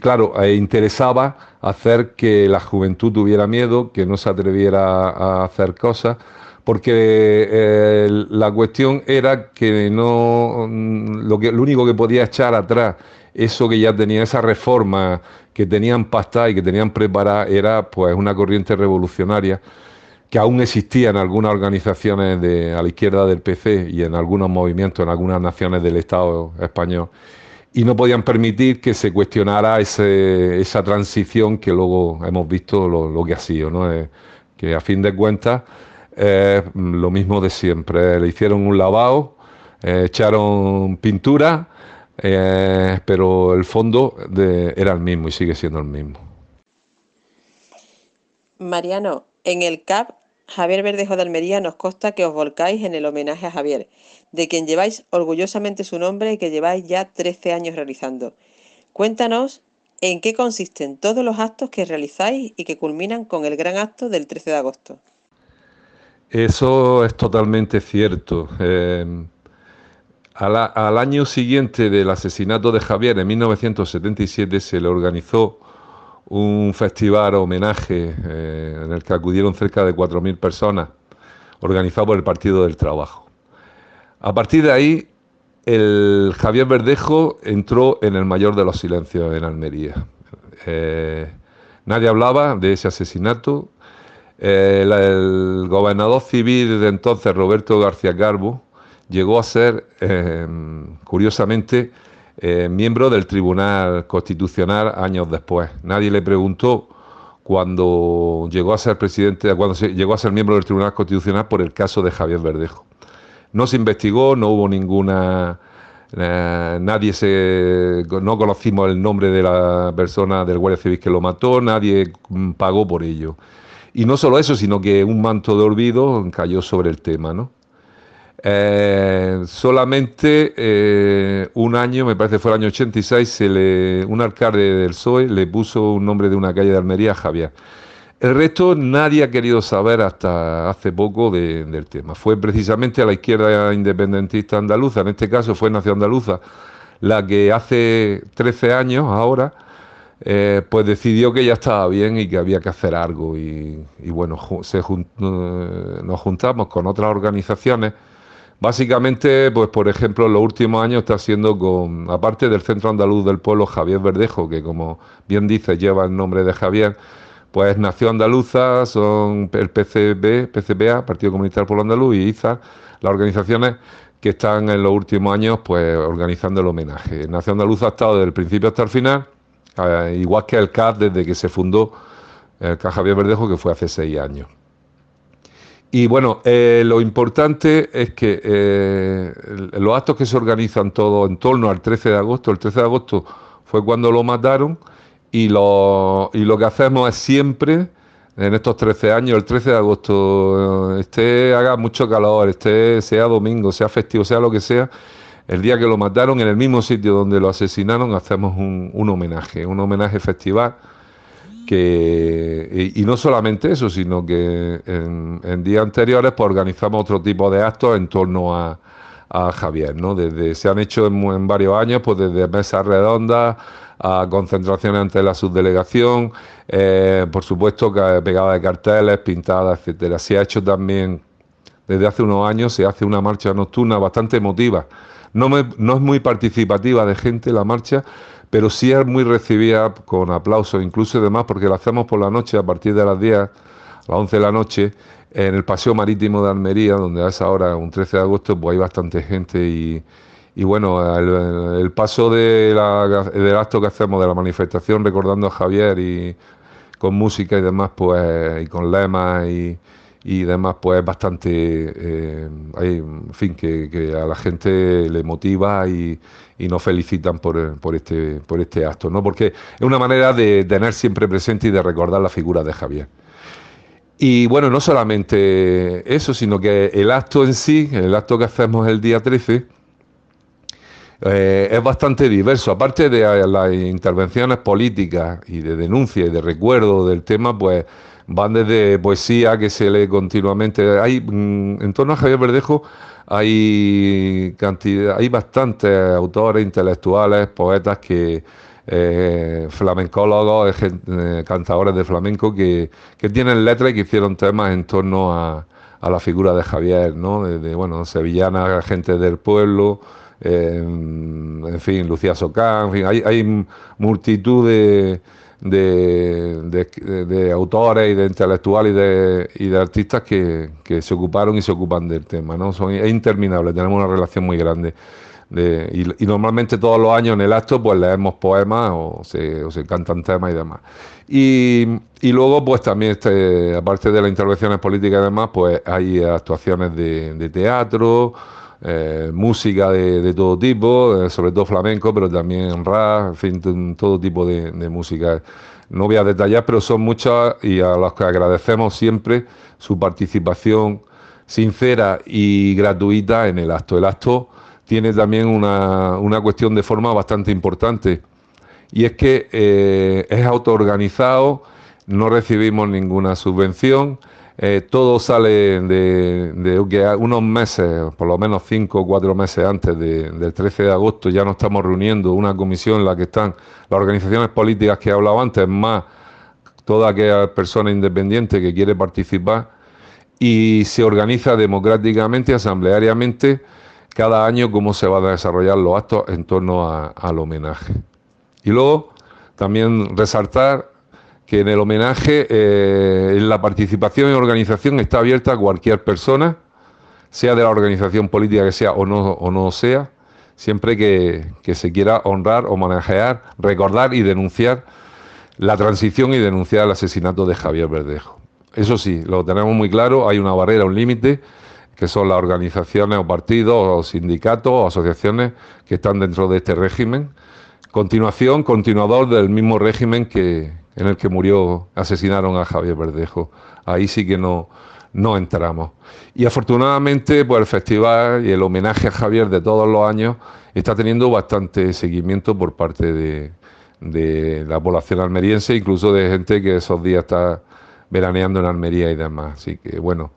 claro, interesaba hacer que la juventud tuviera miedo, que no se atreviera a hacer cosas, porque la cuestión era que lo único que podía echar atrás eso que ya tenía, esa reforma que tenían pactada y que tenían preparada, era pues una corriente revolucionaria que aún existía en algunas organizaciones a la izquierda del PC y en algunos movimientos, en algunas naciones del Estado español, y no podían permitir que se cuestionara esa transición que luego hemos visto lo que ha sido, ¿no? Que a fin de cuentas lo mismo de siempre. Le hicieron un lavado, echaron pintura, pero el fondo era el mismo y sigue siendo el mismo. Mariano, en el CAP Javier Verdejo de Almería nos consta que os volcáis en el homenaje a Javier, de quien lleváis orgullosamente su nombre y que lleváis ya 13 años realizando. Cuéntanos en qué consisten todos los actos que realizáis y que culminan con el gran acto del 13 de agosto. Eso es totalmente cierto. Al año siguiente del asesinato de Javier, en 1977, se le organizó un festival homenaje en el que acudieron cerca de 4.000 personas, organizado por el Partido del Trabajo. A partir de ahí, el Javier Verdejo entró en el mayor de los silencios en Almería. Nadie hablaba de ese asesinato. El gobernador civil de entonces, Roberto García Carbo, llegó a ser, curiosamente, miembro del Tribunal Constitucional años después. Nadie le preguntó cuando llegó a ser presidente, llegó a ser miembro del Tribunal Constitucional por el caso de Javier Verdejo. No se investigó, no hubo ninguna... no conocimos el nombre de la persona del Guardia Civil que lo mató, nadie pagó por ello. Y no solo eso, sino que un manto de olvido cayó sobre el tema, ¿no? Solamente un año, me parece que fue el año 86, un alcalde del PSOE le puso un nombre de una calle de Almería, Javier. El resto nadie ha querido saber hasta hace poco del tema. Fue precisamente a la izquierda independentista andaluza, en este caso fue Nación Andaluza, la que hace 13 años ahora, pues decidió que ya estaba bien y que había que hacer algo. Y bueno, nos juntamos con otras organizaciones. Básicamente, pues por ejemplo, en los últimos años está siendo aparte del Centro Andaluz del Pueblo Javier Verdejo, que como bien dice lleva el nombre de Javier, pues Nación Andaluza, son el PCPA, Partido Comunista del Pueblo Andaluz, y IZA, las organizaciones que están en los últimos años pues organizando el homenaje. Nación Andaluza ha estado desde el principio hasta el final, igual que el CAD desde que se fundó el CAD Javier Verdejo, que fue hace 6 años. Y bueno, lo importante es que los actos que se organizan todos en torno al 13 de agosto, el 13 de agosto fue cuando lo mataron, y lo que hacemos es siempre, en estos 13 años, el 13 de agosto, haga mucho calor, sea domingo, sea festivo, sea lo que sea, el día que lo mataron, en el mismo sitio donde lo asesinaron, hacemos un homenaje festival. Y no solamente eso, sino que en días anteriores pues organizamos otro tipo de actos en torno a Javier, ¿no? Se han hecho en varios años, pues desde mesas redondas a concentraciones ante la subdelegación, por supuesto pegadas de carteles, pintadas, etcétera. Se ha hecho también, desde hace unos años, se hace una marcha nocturna bastante emotiva. No es muy participativa de gente la marcha, pero sí es muy recibida con aplausos, incluso y demás, porque la hacemos por la noche a partir de las 10, a las 11 de la noche, en el Paseo Marítimo de Almería, donde a esa hora, un 13 de agosto, pues hay bastante gente y bueno, el paso del acto que hacemos de la manifestación recordando a Javier y con música y demás, pues, y con lemas y demás, pues bastante, en fin, que a la gente le motiva y nos felicitan por este acto, ¿no? Porque es una manera de tener siempre presente y de recordar la figura de Javier. Y bueno, no solamente eso, sino que el acto en sí, el acto que hacemos el día 13, es bastante diverso. Aparte de las intervenciones políticas y de denuncia y de recuerdo del tema, pues van desde poesía que se lee continuamente. En torno a Javier Verdejo hay bastantes autores intelectuales, poetas flamencólogos, cantadores de flamenco que tienen letras y que hicieron temas en torno a la figura de Javier, ¿no? Bueno, sevillana, gente del pueblo, en fin, Lucía Socán, en fin, hay multitud de autores y de intelectuales y de artistas que se ocuparon y se ocupan del tema, ¿no? Es interminable, tenemos una relación muy grande. y normalmente todos los años en el acto pues leemos poemas o se cantan temas y demás. Y luego pues también, aparte de las intervenciones políticas y demás, pues hay actuaciones de teatro, música de todo tipo, sobre todo flamenco, pero también rap, en fin, todo tipo de música. No voy a detallar, pero son muchas y a los que agradecemos siempre su participación sincera y gratuita en el acto. El acto tiene también una cuestión de forma bastante importante, y es que es autoorganizado, no recibimos ninguna subvención, todo sale de que unos meses, por lo menos 5 o 4 meses antes del 13 de agosto, ya nos estamos reuniendo una comisión en la que están las organizaciones políticas que he hablado antes, más toda aquella persona independiente que quiere participar, y se organiza democráticamente, asambleariamente, cada año cómo se van a desarrollar los actos en torno al homenaje. Y luego también resaltar que en el homenaje en la participación y organización está abierta a cualquier persona, sea de la organización política que sea o no sea, siempre que se quiera honrar, homenajear, recordar y denunciar la transición y denunciar el asesinato de Javier Verdejo. Eso sí, lo tenemos muy claro, hay una barrera, un límite, que son las organizaciones o partidos o sindicatos o asociaciones que están dentro de este régimen. Continuador del mismo régimen en el que asesinaron a Javier Verdejo. Ahí sí que no entramos. Y afortunadamente, pues el festival y el homenaje a Javier de todos los años está teniendo bastante seguimiento por parte de la población almeriense, incluso de gente que esos días está veraneando en Almería y demás. Así que bueno,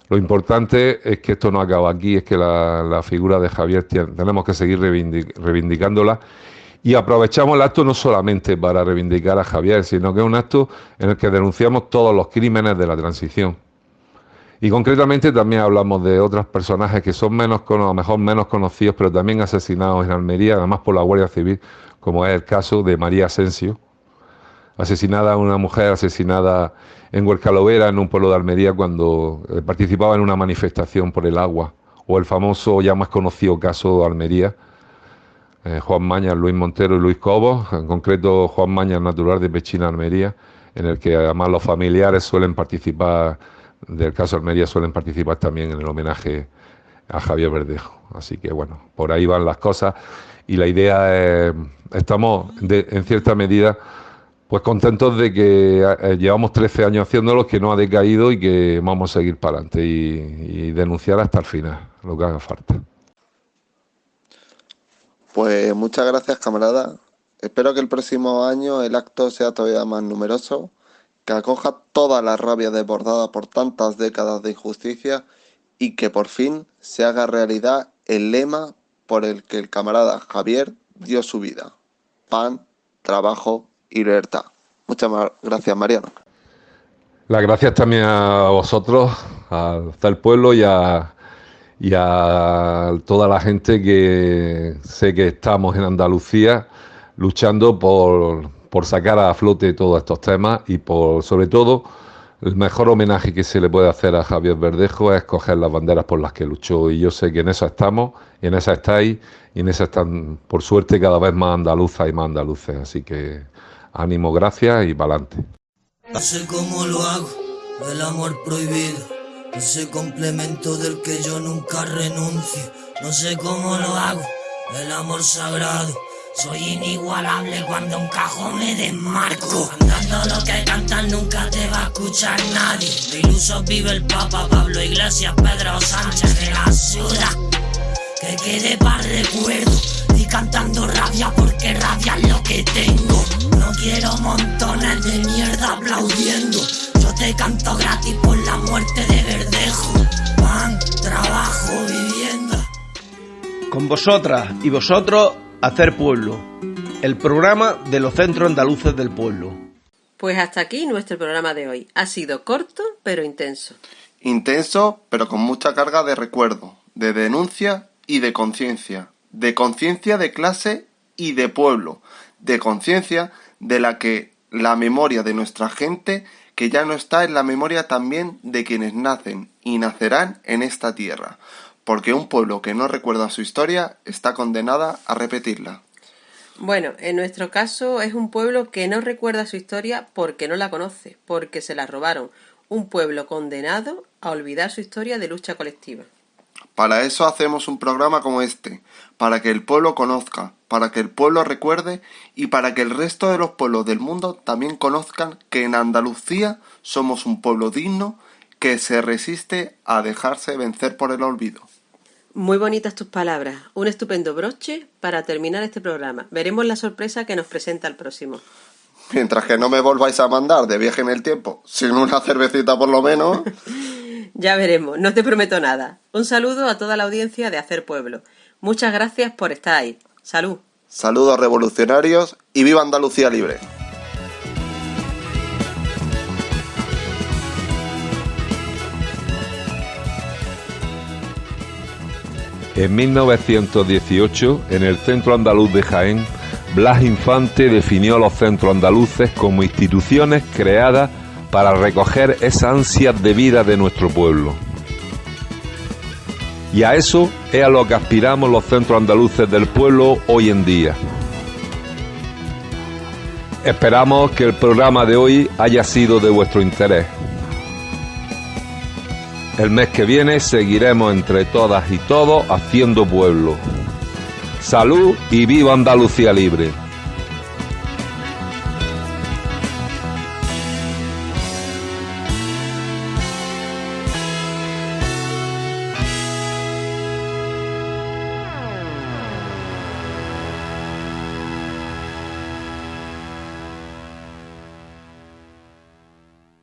lo importante es que esto no acaba aquí, es que la figura de Javier tenemos que seguir reivindicándola. Y aprovechamos el acto no solamente para reivindicar a Javier, sino que es un acto en el que denunciamos todos los crímenes de la transición. Y concretamente también hablamos de otros personajes que son a lo mejor menos conocidos, pero también asesinados en Almería, además por la Guardia Civil, como es el caso de María Asensio, una mujer asesinada en Huercalovera, en un pueblo de Almería, cuando participaba en una manifestación por el agua, o el famoso, ya más conocido caso de Almería, Juan Mañas, Luis Montero y Luis Cobos, en concreto Juan Mañas, natural de Pechina, Almería, en el que además los familiares suelen participar, del caso Almería, suelen participar también en el homenaje a Javier Verdejo. Así que bueno, por ahí van las cosas, y la idea es, estamos en cierta medida pues contentos de que llevamos 13 años haciéndolo, que no ha decaído y que vamos a seguir para adelante y denunciar hasta el final, lo que haga falta. Pues muchas gracias, camarada. Espero que el próximo año el acto sea todavía más numeroso, que acoja toda la rabia desbordada por tantas décadas de injusticia y que por fin se haga realidad el lema por el que el camarada Javier dio su vida: pan, trabajo y libertad. Muchas gracias, Mariano. Las gracias también a vosotros, hasta el pueblo y a toda la gente que sé que estamos en Andalucía luchando por sacar a flote todos estos temas y sobre todo, el mejor homenaje que se le puede hacer a Javier Verdejo es coger las banderas por las que luchó, y yo sé que en eso estamos, y en esa estáis, y en esa están, por suerte, cada vez más andaluzas y más andaluces, así que ánimo, gracias y para adelante. No sé cómo lo hago, el amor prohibido, ese complemento del que yo nunca renuncio. No sé cómo lo hago, el amor sagrado, soy inigualable cuando encajo me desmarco. Cantando lo que cantan nunca te va a escuchar nadie. De ilusos vive el Papa, Pablo Iglesias, Pedro Sánchez, de la suda que quede para recuerdo. Y cantando rabia porque rabia es lo que tengo. No quiero montones de mierda aplaudiendo. Yo te canto gratis por la muerte de Verdejo. Pan, trabajo, vivienda. Con vosotras y vosotros, Hacer Pueblo, el programa de los centros andaluces del pueblo. Pues hasta aquí nuestro programa de hoy. Ha sido corto pero intenso. Intenso, pero con mucha carga de recuerdo, de denuncia y de conciencia. De conciencia de clase y de pueblo. De conciencia de la memoria de nuestra gente, que ya no está en la memoria también de quienes nacen y nacerán en esta tierra. porque un pueblo que no recuerda su historia está condenada a repetirla. Bueno, en nuestro caso es un pueblo que no recuerda su historia porque no la conoce, porque se la robaron. Un pueblo condenado a olvidar su historia de lucha colectiva. Para eso hacemos un programa como este, para que el pueblo conozca, para que el pueblo recuerde y para que el resto de los pueblos del mundo también conozcan que en Andalucía somos un pueblo digno que se resiste a dejarse vencer por el olvido. Muy bonitas tus palabras, un estupendo broche para terminar este programa. Veremos la sorpresa que nos presenta el próximo. Mientras que no me volváis a mandar de viaje en el tiempo, sin una cervecita por lo menos. Ya veremos, no te prometo nada. Un saludo a toda la audiencia de Hacer Pueblo. Muchas gracias por estar ahí. Salud. Saludos revolucionarios y viva Andalucía libre. En 1918, en el Centro Andaluz de Jaén, Blas Infante definió a los centros andaluces como instituciones creadas para recoger esa ansia de vida de nuestro pueblo. Y a eso es a lo que aspiramos los centros andaluces del pueblo hoy en día. Esperamos que el programa de hoy haya sido de vuestro interés. El mes que viene seguiremos entre todas y todos haciendo pueblo. Salud y viva Andalucía libre.